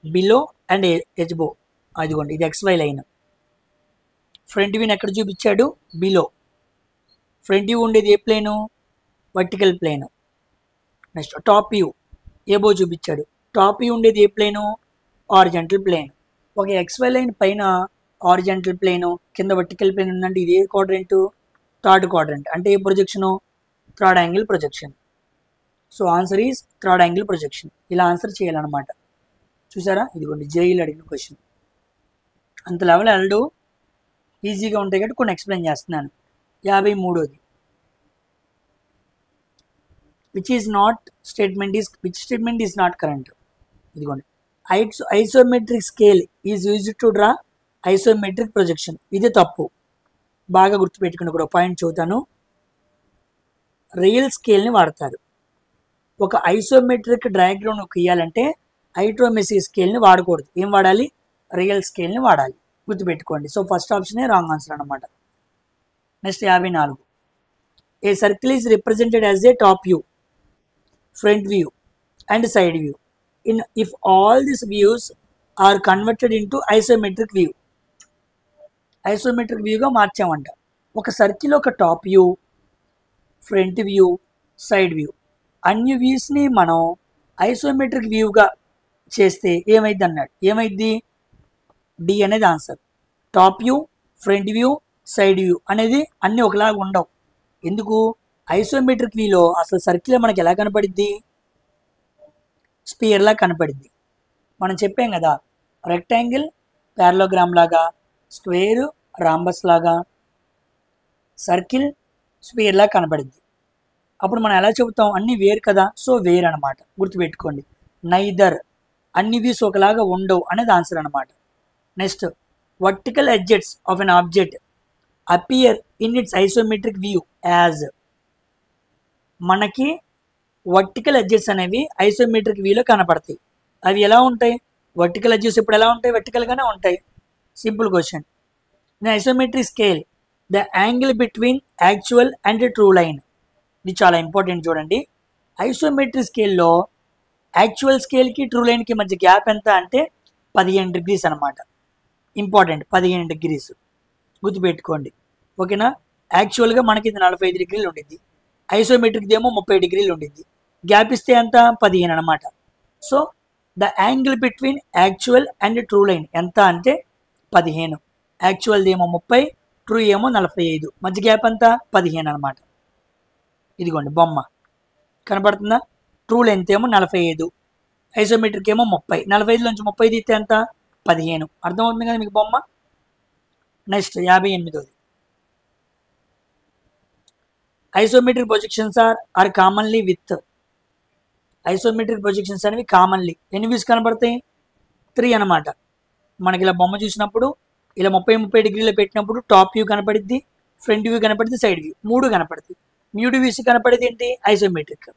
below and above. అదిగోండి, ఇది XY లైన్. ఫ్రంట్ వ్యూని ఎక్కడ చూపించాడు? బిలో. ఫ్రంట్ వ్యూ ఉండేది ఏ plane? Vertical plane. Next top view above చూపించాడు. టాప్ వ్యూ ఉండేది ఏ ప్లేను? Horizontal plane. ఒక XY లైన్ పైన హారిజాంటల్ ప్లేను, కింద వర్టికల్ ప్లేన్ ఉందంటే ఇది ఏ క్వాడ్రంట్? Third quadrant. అంటే ఏ projection? Third angle projection. So answer is third angle projection. ఇలా ఆన్సర్ చేయాలన్నమాట. చూసారా, ఇదిగోండి జేఈలు అడిగిన క్వశ్చన్. అంత లెవెల్ వెళ్ళడు, ఈజీగా ఉంటాయి కాబట్టి కొన్ని ఎక్స్ప్లెయిన్ చేస్తున్నాను. 53వది. Which statement is not correct. ఇదిగోండి, isometric scale is used to draw isometric projection. ఇది తప్పు, బాగా గుర్తుపెట్టుకుని కూడా పాయింట్ చెబుతాను. రియల్ స్కేల్ని వాడతారు. ఒక ఐసోమెట్రిక్ డయాగ్రామ్ గీయాలంటే ఐట్రోమెట్రిక్ స్కేల్ని వాడకూడదు. ఏం వాడాలి? రియల్ స్కేల్ని వాడాలి, గుర్తుపెట్టుకోండి. సో ఫస్ట్ ఆప్షనే రాంగ్ ఆన్సర్ అనమాట. Next 54. A circle is represented as a top view, front view and side view if all these views are converted into isometric view. Isometric వ్యూగా మార్చామంట. ఒక సర్కిల్ ఒక top view, front view, side view, అన్ని వ్యూస్ని మనం isometric వ్యూగా చేస్తే ఏమైంది అన్నాడు. ఏమైంది? డి అనేది answer. Top view, front view, side view అనేది అన్నీ ఒకలాగా ఉండవు. ఎందుకు? ఐసోమెట్రిక్ వ్యూలో అసలు సర్కిల్ మనకి ఎలా కనపడిద్ది? స్పియర్లా కనపడిద్ది. మనం చెప్పాం కదా, రెక్టాంగిల్ ప్యారలోగ్రామ్ లాగా, స్క్వేర్ రాంబస్ లాగా, సర్కిల్ స్పియర్లా కనపడిద్ది. అప్పుడు మనం ఎలా చెబుతాం? అన్నీ వేరు కదా, సో వేరు అనమాట. గుర్తుపెట్టుకోండి, నైదర్, అన్ని వ్యూస్ ఒకలాగా ఉండవు అనేది ఆన్సర్ అనమాట. Next, vertical edges of an object appear in it's isometric view as. మనకి వర్టికల్ ఎడ్జెస్ అనేవి ఐసోమెట్రిక్ వ్యూలో కనపడతాయి. అవి ఎలా ఉంటాయి? వర్టికల్ ఎడ్జెస్ ఇప్పుడు ఎలా ఉంటాయి? వర్టికల్గానే ఉంటాయి. Simple question. In isometric scale the angle between actual and true line. ఇది చాలా ఇంపార్టెంట్ చూడండి. ఐసోమెట్రిక్ స్కేల్లో యాక్చువల్ స్కేల్కి ట్రూ లైన్కి మధ్య గ్యాప్ ఎంత అంటే 15 degrees అనమాట. ఇంపార్టెంట్, 15 degrees గుర్తుపెట్టుకోండి. ఓకేనా, యాక్చువల్గా మనకి ఇది 45 degrees ఉండిద్ది, ఐసోమెట్రిక్ది ఏమో 30 degrees ఉండిద్ది. గ్యాప్ ఇస్తే ఎంత? 15 అనమాట. So the angle between actual and true line ఎంత అంటే 15. యాక్చువల్ది ఏమో 30, ట్రూ ఏమో 45, మధ్య గ్యాప్ అంతా 15 అనమాట. ఇదిగోండి బొమ్మ కనపడుతుందా? ట్రూ లెంత్ ఏమో 45, ఐసోమెట్రిక్ ఏమో 30. 45 నుంచి 30 తీస్తే ఎంత? 15. అర్థమవుతుంది కదా మీకు బొమ్మ. నెక్స్ట్ 58వది. Isometric projections are commonly with. Isometric projections అనేవి కామన్లీ ఎన్ని వ్యూస్ కనపడతాయి? 3 అనమాట. మనకి ఇలా బొమ్మ చూసినప్పుడు ఇలా 30 degrees పెట్టినప్పుడు టాప్ వ్యూ కనపడిద్ది, ఫ్రంట్ వ్యూ కనపడిద్ది, సైడ్ వ్యూ 3 కనపడుతుంది. 3 వ్యూస్ కనపడేది ఏంటి? Isometric.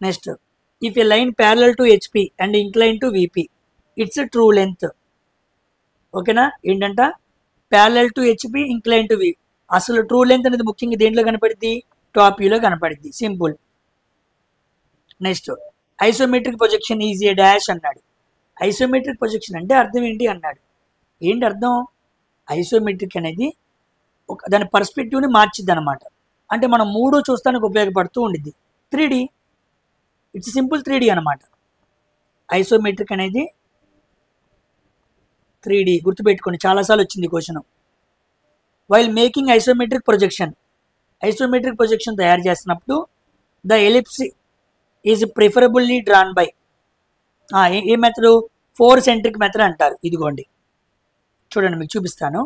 Next, if a line parallel to HP and incline to VP its true length. ఓకేనా, ఏంటంట? Parallel to HP, incline to V. అసలు ట్రూ లెంత్ అనేది ముఖ్యంగా దేంట్లో కనపడిద్ది? టాప్ వ్యూలో కనపడిద్ది. Simple. Next, isometric projection is a dash అన్నాడు. ఐసోమెట్రిక్ ప్రొజెక్షన్ అంటే అర్థం ఏంటి అన్నాడు. ఏంటి అర్థం? ఐసోమెట్రిక్ అనేది దాని పర్స్పెక్టివ్ని మార్చిద్ది అనమాట. అంటే మనం 3 చూస్తానికి ఉపయోగపడుతూ ఉండిద్ది. 3D, ఇట్స్ సింపుల్ 3D అనమాట. ఐసోమెట్రిక్ అనేది 3D గుర్తుపెట్టుకోండి, చాలాసార్లు వచ్చింది question. While making isometric projection, isometric projection తయారు చేస్తున్నప్పుడు the ellipse is preferably drawn by A method? 4 centric method అంటారు. ఇదిగోండి చూడండి, మీకు చూపిస్తాను.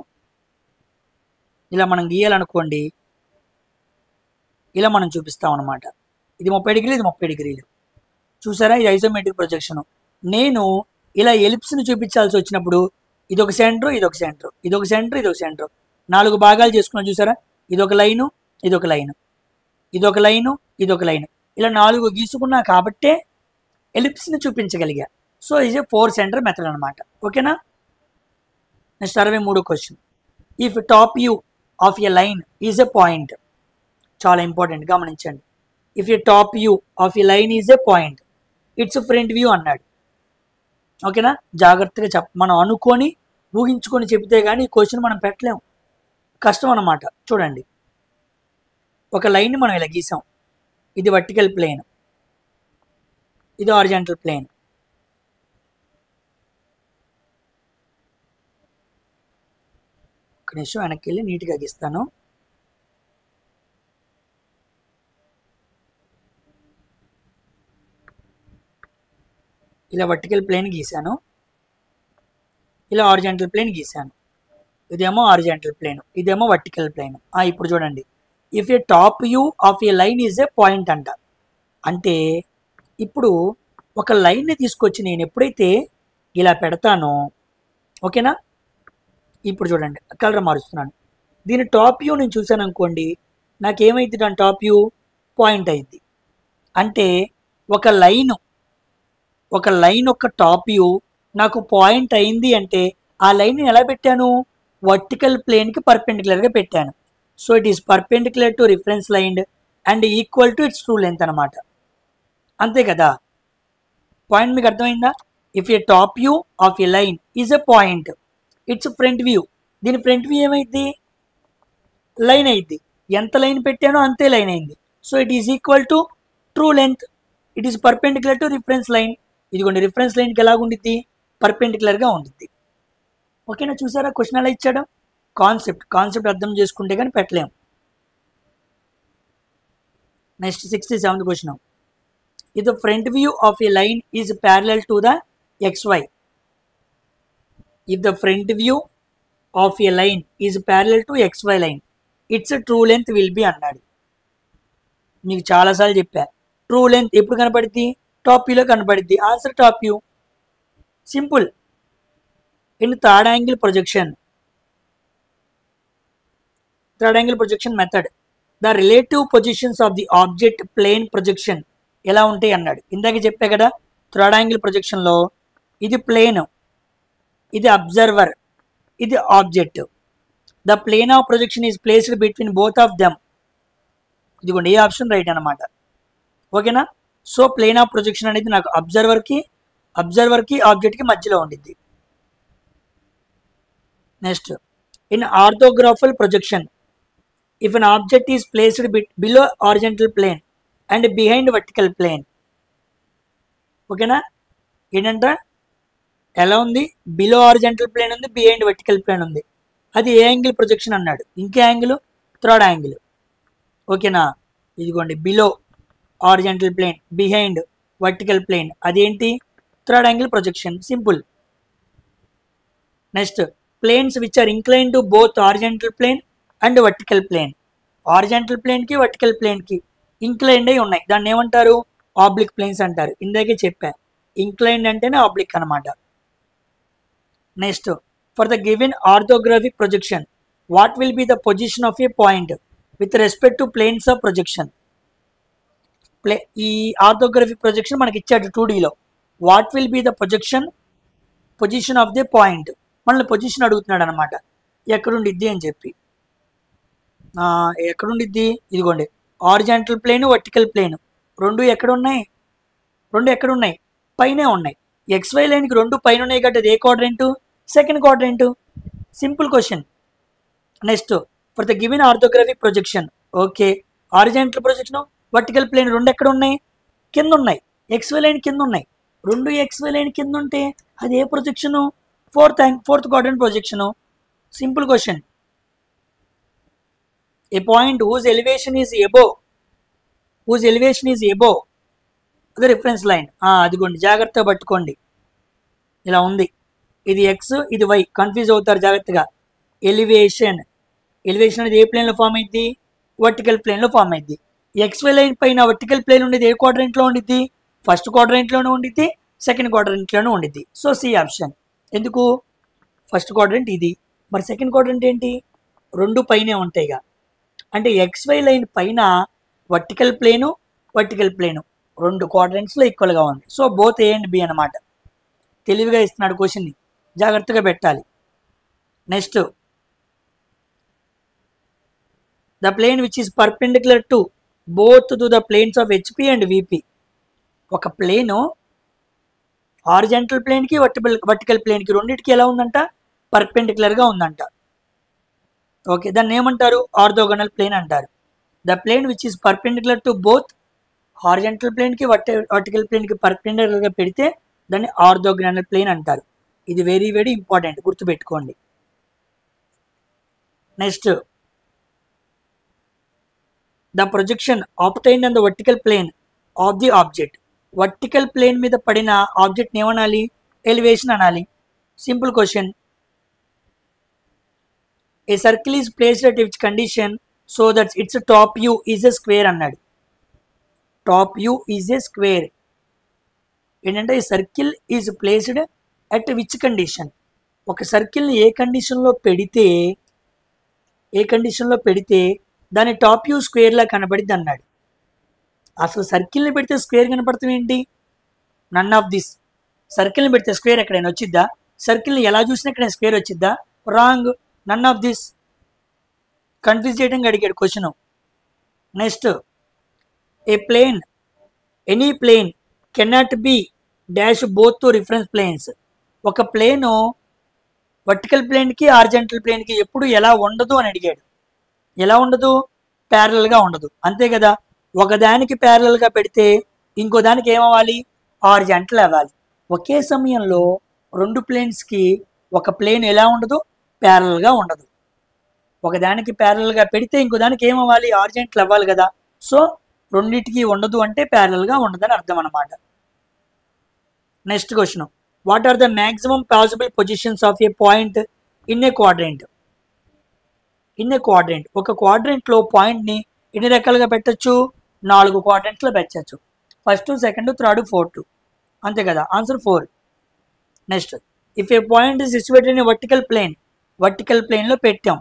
ఇలా మనం గీయాలనుకోండి, ఇలా మనం చూపిస్తాం అనమాట. ఇది 30 డిగ్రీలు, ఇది 30 డిగ్రీలు. చూసారా, ఇది ఐసోమెట్రిక్ ప్రొజెక్షన్. నేను ఇలా ఎలిప్స్ని చూపించాల్సి వచ్చినప్పుడు ఇదొక సెంటర్, ఇదొక సెంటర్, ఇదొక సెంటర్, ఇదొక సెంటర్, 4 భాగాలు చేసుకున్నాం. చూసారా, ఇదొక లైను, ఇదొక లైను, ఇదొక లైను, ఇదొక లైను, ఇలా 4 గీసుకున్నా కాబట్టే ఎలిప్స్ని చూపించగలిగా. సో ఇది 4 సెంటర్ మెథడ్ అనమాట. ఓకేనా. Next 63 question. If top view of a line is a point. చాలా ఇంపార్టెంట్, గమనించండి. If a top view of a line is a point, it's front view అన్నాడు. ఓకేనా. జాగ్రత్తగా మనం అనుకొని ఊహించుకొని చెబితే కానీ ఈ క్వశ్చన్ మనం పెట్టలేము, కష్టం అన్నమాట. చూడండి, ఒక లైన్ని మనం ఇలా గీసాం. ఇది వర్టికల్ ప్లేన్, ఇది హారిజాంటల్ ప్లేన్. ఒక నిమిషం వెనక్కి వెళ్ళి నీట్గా గీస్తాను. ఇలా వర్టికల్ ప్లేన్ గీసాను, ఇలా హారిజాంటల్ ప్లేన్ గీసాను. ఇదేమో హారిజాంటల్ ప్లేన్, ఇదేమో వర్టికల్ ప్లేన్. ఇప్పుడు చూడండి, if A top view of a line is a point అంట. అంటే ఇప్పుడు ఒక లైన్ని తీసుకొచ్చి నేను ఎప్పుడైతే ఇలా పెడతానో, ఓకేనా, ఇప్పుడు చూడండి కలర్ మారుస్తున్నాను. దీని టాప్ వ్యూ నేను చూశాను అనుకోండి, నాకేమైంది, దాని టాప్ వ్యూ పాయింట్ అయింది. అంటే ఒక లైన్ ఒక టాప్ వ్యూ నాకు పాయింట్ అయింది అంటే ఆ లైన్ని ఎలా పెట్టాను, వర్టికల్ ప్లేన్కి పర్పెండిక్యులర్గా పెట్టాను. So it is perpendicular to reference line and equal to it's true length అనమాట. అంతే కదా, పాయింట్ మీకు అర్థమైందా. If A top view of a line is a point, it's front view. దీని ఫ్రంట్ వ్యూ ఏమైంది, లైన్ అయింది. ఎంత లైన్ పెట్టానో అంతే లైన్ అయింది. So it is equal to true length. It is perpendicular to reference line. ఇదిగోండి, reference లైన్కి ఎలాగుండిద్ది, పర్పెండిక్యులర్గా ఉంటుంది. ఓకేనా. చూసారా క్వశ్చన్ ఎలా ఇచ్చాడు. కాన్సెప్ట్ అర్థం చేసుకుంటే కానీ పెట్టలేము. Next 67th question. If the front view of a line is parallel to the XY. If the front view of a line is parallel to XY line, it's true length will be అన్నాడు. మీకు చాలాసార్లు చెప్పా, true length ఎప్పుడు కనపడుద్ది, top వ్యూలో కనపడుద్ది. Answer top view. Simple. In third angle projection method the relative positions of the object plane projection ఎలా ఉంటాయి అన్నాడు. ఇందాక చెప్పా కదా, థర్డ్ యాంగిల్ ప్రొజెక్షన్లో ఇది ప్లేన్, ఇది అబ్జర్వర్, ఇది object. The plane of projection is placed between both of them. ఇదిగోండి, ఏ ఆప్షన్ రైట్ అనమాట. ఓకేనా. సో ప్లేన్ ఆఫ్ ప్రొజెక్షన్ అనేది నాకు అబ్జర్వర్కి ఆబ్జెక్ట్కి మధ్యలో ఉండిద్ది. Next, in orthographical projection if an object is placed below horizontal plane and behind vertical plane. ఓకేనా. ఏంటంటే ఎలా ఉంది, బిలో హారిజాంటల్ ప్లేన్ ఉంది, బిహైండ్ వర్టికల్ ప్లేన్ ఉంది. అది ఏ యాంగిల్ ప్రొజెక్షన్ అన్నాడు. ఇంకే యాంగిల్, థర్డ్ యాంగిల్. ఓకేనా. ఇదిగోండి, below horizontal plane, behind vertical plane, అదేంటి, third angle projection. Simple. Next, planes which are incline to both horizontal plane and vertical plane. Horizontal ప్లేన్కి vertical ప్లేన్కి inclined అయి ఉన్నాయి, దాన్ని ఏమంటారు, ఆబ్లిక్ ప్లేన్స్ అంటారు. ఇందాకే చెప్పా, ఇంక్లైన్డ్ అంటేనే ఆబ్లిక్ అనమాట. Next, for the given orthographic projection what will be the position of a point with respect to planes of projection. ఈ ఆర్థోగ్రాఫిక్ ప్రొజెక్షన్ మనకి ఇచ్చాడు 2Dలో. What will be the position of the point. మనల్ని position అడుగుతున్నాడు అనమాట, ఎక్కడుండిద్ది అని చెప్పి. ఎక్కడుండిద్ది, ఇదిగోండి, హారిజాంటల్ ప్లేన్, వర్టికల్ ప్లేన్ రెండు ఎక్కడున్నాయి, పైనే ఉన్నాయి. XY లైన్కి రెండు పైన ఉన్నాయి కాబట్టి అది ఏ quadrant, second quadrant. Simple question. Next, for the given orthographic projection. Okay, horizontal projection, vertical plane రెండు ఎక్కడ ఉన్నాయి, కింద ఉన్నాయి. XY లైన్ కింద ఉన్నాయి. రెండు XY లైన్ కింద ఉంటే అది ఏ projection, fourth quadrant projection. Simple question. A point whose elevation is above the reference line. అదిగోండి, జాగ్రత్తగా పట్టుకోండి. ఇలా ఉంది, ఇది X, ఇది Y, కన్ఫ్యూజ్ అవుతారు జాగ్రత్తగా. ఎలివేషన్ అనేది ఏ ప్లేన్లో ఫామ్ అయింది, వర్టికల్ ప్లేన్లో ఫామ్ అయింది. XY లైన్ పైన వర్టికల్ ప్లేన్ ఉండేది ఏ క్వాడ్రంట్లో ఉండిద్ది? ఫస్ట్ క్వాడ్రంట్లోనే ఉండిద్ది, సెకండ్ క్వాడ్రంట్లోనే ఉండిద్ది. So C option. ఎందుకు? ఫస్ట్ క్వాడ్రంట్ ఇది, మరి సెకండ్ క్వాడ్రంట్ ఏంటి? రెండు పైనే ఉంటాయిగా. అంటే XY లైన్ పైన వర్టికల్ ప్లేను రెండు క్వాడ్రంట్స్లో ఈక్వల్గా ఉంది. So both A and B అనమాట. తెలివిగా ఇస్తున్నాడు క్వశ్చన్ని, జాగ్రత్తగా పెట్టాలి. Next, the plane which is perpendicular to both to the planes of HP and VP. ఒక ప్లేను హారిజాంటల్ ప్లేన్కి వర్టికల్ ప్లేన్కి రెండింటికి ఎలా ఉందంట? పర్పెండిక్యులర్గా ఉందంట. ఓకే, దాన్ని ఏమంటారు? ఆర్థోగోనల్ ప్లేన్ అంటారు. The plane which is perpendicular to both horizontal ప్లేన్కి వర్టికల్ ప్లేన్కి పర్పెండిక్యులర్గా పెడితే దాన్ని ఆర్థోగోనల్ ప్లేన్ అంటారు. ఇది వెరీ వెరీ ఇంపార్టెంట్, గుర్తుపెట్టుకోండి. Next, the projection obtained on the vertical plane of the object. Vertical plane మీద పడిన ఆబ్జెక్ట్ని ఏమనాలి? ఎలివేషన్ అనాలి. Simple question. A circle is placed at which condition so that its top view is a square అన్నాడు. Top view is a square. ఏంటంటే ఈ circle is placed at which condition. ఒక సర్కిల్ని ఏ కండిషన్లో పెడితే దాని టాప్ వ్యూ స్క్వేర్లా కనబడిద్ది అన్నాడు. అసలు సర్కిల్ని పెడితే స్క్వేర్ కనపడతాం ఏంటి? నన్ ఆఫ్ దిస్. సర్కిల్ని పెడితే స్క్వేర్ ఎక్కడైనా వచ్చిద్దా? సర్కిల్ని ఎలా చూసినా ఎక్కడైనా స్క్వేర్ వచ్చిద్దా? Wrong. None of this. Confuse చేయడానికి అడిగాడు question. Next, any plane cannot be dash both to reference planes. ఒక ప్లేను వర్టికల్ ప్లేన్కి హారిజాంటల్ ప్లేన్కి ఎప్పుడు ఎలా ఉండదు అని అడిగాడు. ఎలా ఉండదు? ప్యారలల్గా ఉండదు, అంతే కదా. ఒకదానికి ప్యారలల్గా పెడితే ఇంకో దానికి ఏమవ్వాలి? హారిజాంటల్ అవ్వాలి. ఒకే సమయంలో రెండు ప్లేన్స్కి ఒక ప్లేన్ ఎలా ఉండదు? ప్యారలల్గా ఉండదు. ఒకదానికి ప్యారలల్గా పెడితే ఇంకో దానికి ఏమవ్వాలి? హారిజాంటల్ అవ్వాలి కదా. సో రెండింటికి ఉండదు అంటే ప్యారలల్గా ఉండదని అర్థం అన్నమాట. Next question, what are the maximum possible positions of a point in a quadrant? ఒక క్వాడ్రంట్లో పాయింట్ని ఎన్ని రకాలుగా పెట్టచ్చు? 4 క్వాడ్రంట్లో పెట్టచ్చు. ఫస్ట్, సెకండ్, థర్డ్, ఫోర్త్, అంతే కదా. Answer 4. Next, if a point is situated in vertical ప్లేన్లో పెట్టాం.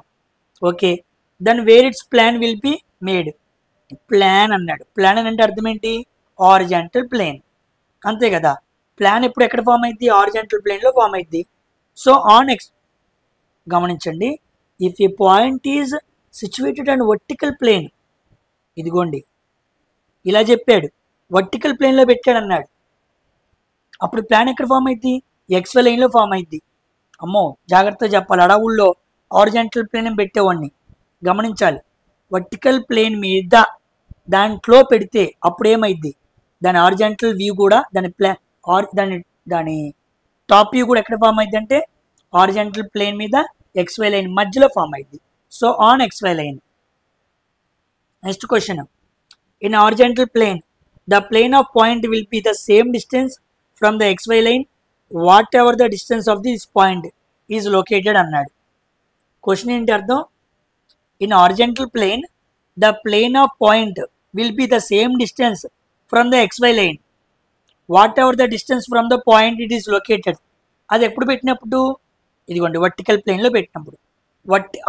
Okay, then where its plan will be made. Plan అన్నాడు. ప్లాన్ అంటే అర్థం ఏంటి? హారిజాంటల్ ప్లేన్, అంతే కదా. ప్లాన్ ఎప్పుడు ఎక్కడ ఫామ్ అయింది? హారిజాంటల్ ప్లేన్లో ఫామ్ అయింది. సో గమనించండి, if a point is situated and vertical plane, ఇదిగోండి ఇలా చెప్పాడు, వర్టికల్ ప్లేన్లో పెట్టాడు అన్నాడు. అప్పుడు ప్లాన్ ఎక్కడ ఫామ్ అయింది? XY లైన్లో ఫామ్ అయింది. అమ్మో, జాగ్రత్తగా చెప్పాలి. అడవుల్లో హారిజాంటల్ ప్లేన్ పెట్టేవాడిని, గమనించాలి. వర్టికల్ ప్లేన్ మీద దాంట్లో పెడితే అప్పుడు ఏమైద్ది? దాని హారిజాంటల్ వ్యూ కూడా దాని టాప్ వ్యూ కూడా ఎక్కడ ఫామ్ అయింది అంటే హారిజాంటల్ ప్లేన్ మీద XY లైన్ మధ్యలో ఫామ్ అయింది. So on XY line. Next question, in horizontal plane the plane of point will be the same distance from the XY line whatever the distance of this point is located అన్నాడు. Question ఏంటి అర్థం? In horizontal plane the plane of point will be the same distance from the XY line whatever the distance from the point it is located. అది ఎప్పుడు పెట్టినప్పుడు? ఇదిగోండి vertical ప్లేన్లో పెట్టినప్పుడు.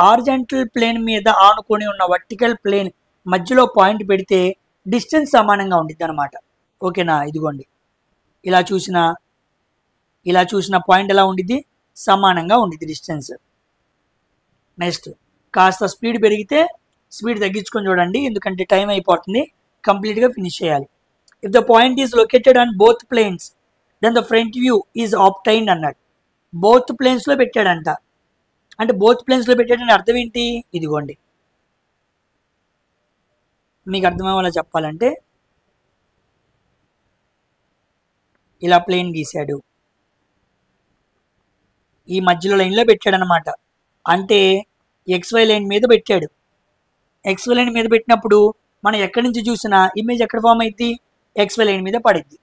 Horizontal plane మీద ఆనుకొని ఉన్న వర్టికల్ ప్లేన్ మధ్యలో పాయింట్ పెడితే డిస్టెన్స్ సమానంగా ఉండిద్ది అనమాట. ఓకేనా? ఇదిగోండి ఇలా చూసిన పాయింట్ ఎలా ఉండిద్ది? సమానంగా ఉండిద్ది డిస్టెన్స్. నెక్స్ట్, కాస్త స్పీడ్ పెరిగితే స్పీడ్ తగ్గించుకొని చూడండి, ఎందుకంటే టైం అయిపోతుంది, కంప్లీట్గా ఫినిష్ చేయాలి. If the point is located on both planes then the front view is obtained అన్నాడు. బోత్ ప్లేన్స్లో పెట్టాడంట. అంటే బోత్ ప్లేన్స్లో పెట్టాడని అర్థం ఏంటి? ఇదిగోండి మీకు అర్థమయ్యేలా చెప్పాలంటే ఇలా ప్లేన్ గీశాడు, ఈ మధ్యలో లైన్లో పెట్టాడనమాట. అంటే XY లైన్ మీద పెట్టాడు. XY లైన్ మీద పెట్టినప్పుడు మనం ఎక్కడి నుంచి చూసినా ఇమేజ్ ఎక్కడ ఫామ్ అయింది? XY లైన్ మీద పడిద్ది.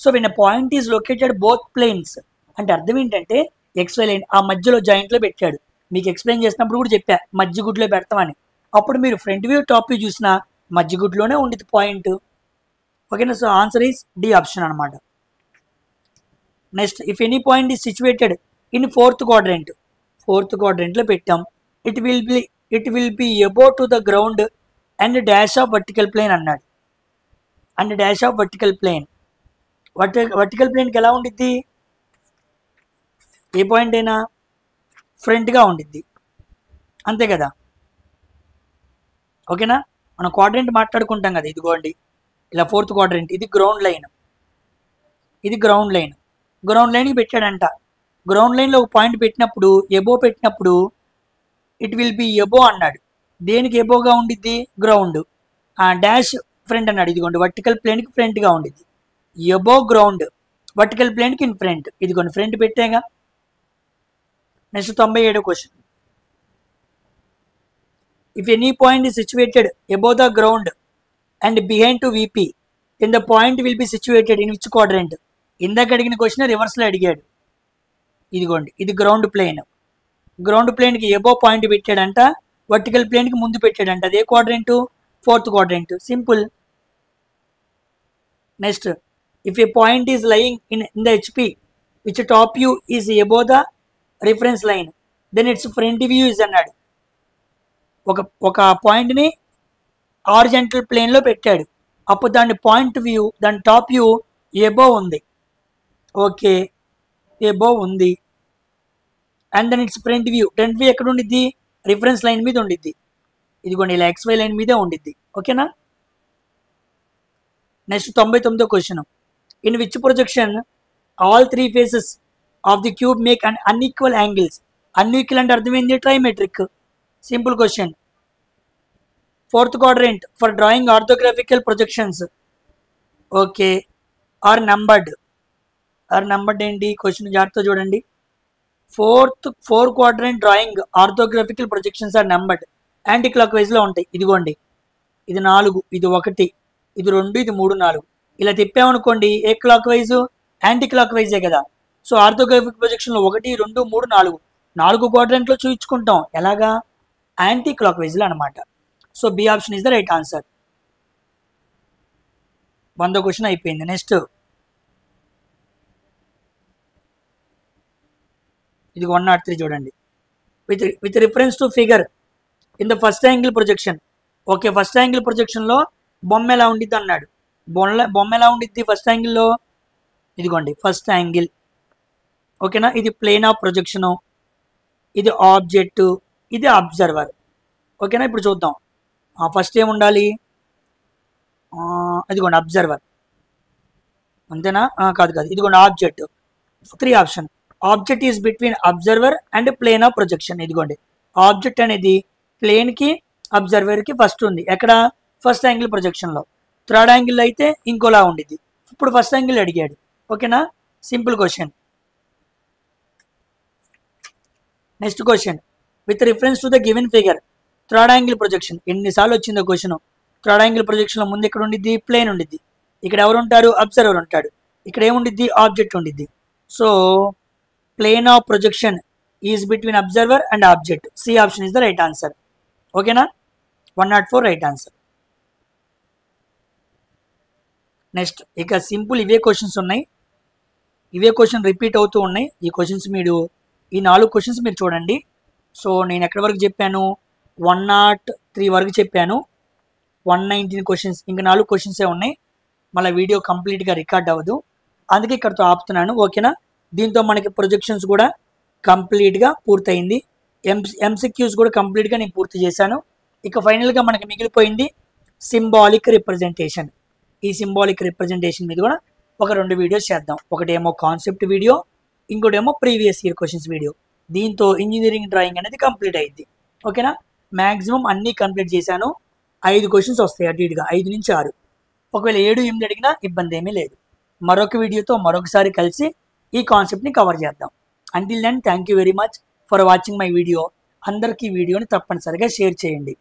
So when point is located both planes అంటే అర్థం ఏంటంటే XY లైన్ ఆ మధ్యలో జాయింట్లో పెట్టాడు. మీకు ఎక్స్ప్లెయిన్ చేసినప్పుడు కూడా చెప్పా మధ్య గుడ్లో పెడతామని. అప్పుడు మీరు ఫ్రంట్ వ్యూ టాప్ వ్యూ చూసినా మధ్యగుడ్లోనే ఉండిద్ది పాయింట్. ఓకేనా? So answer is D option అనమాట. Next, if any point is situated in fourth క్వాడ్రెంట్లో పెట్టాం. It will be above to the ground and dash of vertical plane అన్నాడు. And dash of vertical plane, vertical ప్లేన్కి ఎలా ఉండిద్ది? ఏ point అయినా ఫ్రంట్గా ఉండిద్ది, అంతే కదా? ఓకేనా? మనం క్వాడ్రెంట్ మాట్లాడుకుంటాం కదా, ఇదిగోండి ఇలా ఫోర్త్ క్వాడ్రెంట్, ఇది గ్రౌండ్ లైన్, ఇది గ్రౌండ్ లైన్. గ్రౌండ్ లైన్కి పెట్టాడంట. గ్రౌండ్ లైన్లో ఒక పాయింట్ పెట్టినప్పుడు, ఎబో పెట్టినప్పుడు ఇట్ విల్ బి ఎబో అన్నాడు. దేనికి ఎబోగా ఉండిద్ది? గ్రౌండ్. డాష్ ఫ్రంట్ అన్నాడు. ఇదిగోండి వర్టికల్ ప్లేన్కి ఫ్రంట్గా ఉండిద్ది. ఎబో గ్రౌండ్, వర్టికల్ ప్లేన్కి ఇన్ ఫ్రంట్. ఇదిగోండి ఫ్రంట్ పెట్టాగా. నెక్స్ట్ 97వ question. If any point is situated above the ground and behind to VP, then the point will be situated in which quadrant? ఇందాక అడిగిన క్వశ్చన్ రివర్స్లో అడిగాడు. ఇదిగోండి ఇది గ్రౌండ్ ప్లేన్. గ్రౌండ్ ప్లేన్కి ఎబో పాయింట్ పెట్టాడంట, వర్టికల్ ప్లేన్కి ముందు పెట్టాడంట. అదే quadrant, fourth quadrant. Simple. Next, if a point is lying in the HP which top view is above the reference line, then its front view is అన్నాడు. ఒక పాయింట్ని హారిజాంటల్ ప్లేన్లో పెట్టాడు, అప్పుడు దాని పాయింట్ వ్యూ, దాని టాప్ వ్యూ ఎబో ఉంది. Okay, above ఉంది. And then its front view ఎక్కడ ఉండిద్ది? రిఫరెన్స్ లైన్ మీద ఉండిద్ది. ఇదిగోండి ఇలా XY లైన్ మీదే ఉండిద్ది. ఓకేనా? నెక్స్ట్ 99వ question. In which projection all 3 faces of the cube make and unequal angles? Unequal అంటే అర్థమైంది, trimetric. Simple question. Fourth quadrant for drawing orthographical projections okay are numbered. ఏంటి క్వశ్చన్ జాగ్రత్త చూడండి. Four quadrant drawing orthographical projections are numbered. యాంటీ క్లాక్ వైజ్లో ఉంటాయి. ఇదిగోండి ఇది 4, ఇది 1, ఇది 2, ఇది 3, 4 ఇలా తిప్పామనుకోండి. ఏ క్లాక్ వైజ్? యాంటీ క్లాక్ వైజే కదా. సో ఆర్థోగ్రాఫిక్ ప్రొజెక్షన్లో 1, 2, 3, 4 క్వాడ్రెంట్లో చూపించుకుంటాం. ఎలాగా? యాంటీ క్లాక్ వైజ్లో అనమాట. So B option is the right answer. 100వ క్వశ్చన్ అయిపోయింది. నెక్స్ట్, ఇది 103 చూడండి. With reference to figure in the first angle projection. Okay, first angle ప్రొజెక్షన్లో బొమ్మ ఎలా ఉండిద్ది అన్నాడు. బొమ్మ ఎలా ఉండిద్ది ఫస్ట్ యాంగిల్లో? ఇదిగోండి ఫస్ట్ యాంగిల్. ఓకేనా? ఇది ప్లేన్ ఆఫ్ ప్రొజెక్షను, ఇది ఆబ్జెక్ట్, ఇది అబ్జర్వర్. ఓకేనా? ఇప్పుడు చూద్దాం. ఫస్ట్ ఏం ఉండాలి? ఇదిగోండి అబ్జర్వర్, అంతేనా? కాదు, ఇదిగోండి ఆబ్జెక్ట్. 3 ఆప్షన్. Object is between observer and plane of projection. ఇదిగోండి ఆబ్జెక్ట్ అనేది ప్లేన్కి అబ్జర్వర్కి ఫస్ట్ ఉంది. ఎక్కడ? ఫస్ట్ యాంగిల్ ప్రొజెక్షన్లో. థర్డ్ యాంగిల్ అయితే ఇంకోలా ఉండిద్ది. ఇప్పుడు ఫస్ట్ యాంగిల్ అడిగాడు. ఓకేనా? Simple question. Next question. With reference to the given figure third angle projection. ఎన్నిసార్లు వచ్చిందో క్వశ్చన్. థర్డ్ యాంగిల్ ప్రొజెక్షన్లో ముందు ఎక్కడ ఉండిద్ది? ప్లేన్ ఉండిద్ది. ఇక్కడ ఎవరు ఉంటారు? అబ్జర్వర్ ఉంటాడు. ఇక్కడ ఏముండిద్ది? ఆబ్జెక్ట్ ఉండిద్ది. So plane of projection is between observer and object. C option is the right answer. ఓకేనా? 104 రైట్ ఆన్సర్. నెక్స్ట్, ఇక సింపుల్ ఇవే క్వశ్చన్స్ ఉన్నాయి. ఇవే క్వశ్చన్ రిపీట్ అవుతూ ఉన్నాయి. ఈ క్వశ్చన్స్ మీరు, ఈ 4 క్వశ్చన్స్ మీరు చూడండి. సో నేను ఎక్కడి వరకు చెప్పాను? 103 వరకు చెప్పాను. 119 క్వశ్చన్స్, ఇంకా 4 క్వశ్చన్సే ఉన్నాయి. మళ్ళీ వీడియో కంప్లీట్గా రికార్డ్ అవ్వదు, అందుకే ఇక్కడితో ఆపుతున్నాను. ఓకేనా? దీంతో మనకి ప్రొజెక్షన్స్ కూడా కంప్లీట్గా పూర్తయింది. MCQs కూడా కంప్లీట్గా నేను పూర్తి చేశాను. ఇక ఫైనల్గా మనకి మిగిలిపోయింది సింబాలిక్ రిప్రజెంటేషన్. ఈ సింబాలిక్ రిప్రజెంటేషన్ మీద కూడా ఒక 2 వీడియోస్ చేద్దాం. ఒకటేమో కాన్సెప్ట్ వీడియో, ఇంకోటేమో ప్రీవియస్ ఇయర్ క్వశ్చన్స్ వీడియో. దీంతో ఇంజనీరింగ్ డ్రాయింగ్ అనేది కంప్లీట్ అయింది. ఓకేనా? మ్యాక్సిమం అన్నీ కంప్లీట్ చేశాను. 5 క్వశ్చన్స్ వస్తాయి అటు ఇటుగా, 5 నుంచి 6. ఒకవేళ 7, 8 అడిగినా ఇబ్బంది ఏమీ లేదు. మరొక వీడియోతో మరొకసారి కలిసి ఈ కాన్సెప్ట్ని కవర్ చేద్దాం. Until then thank you very much for watching my video. అందరికీ వీడియోని తప్పనిసరిగా షేర్ చేయండి.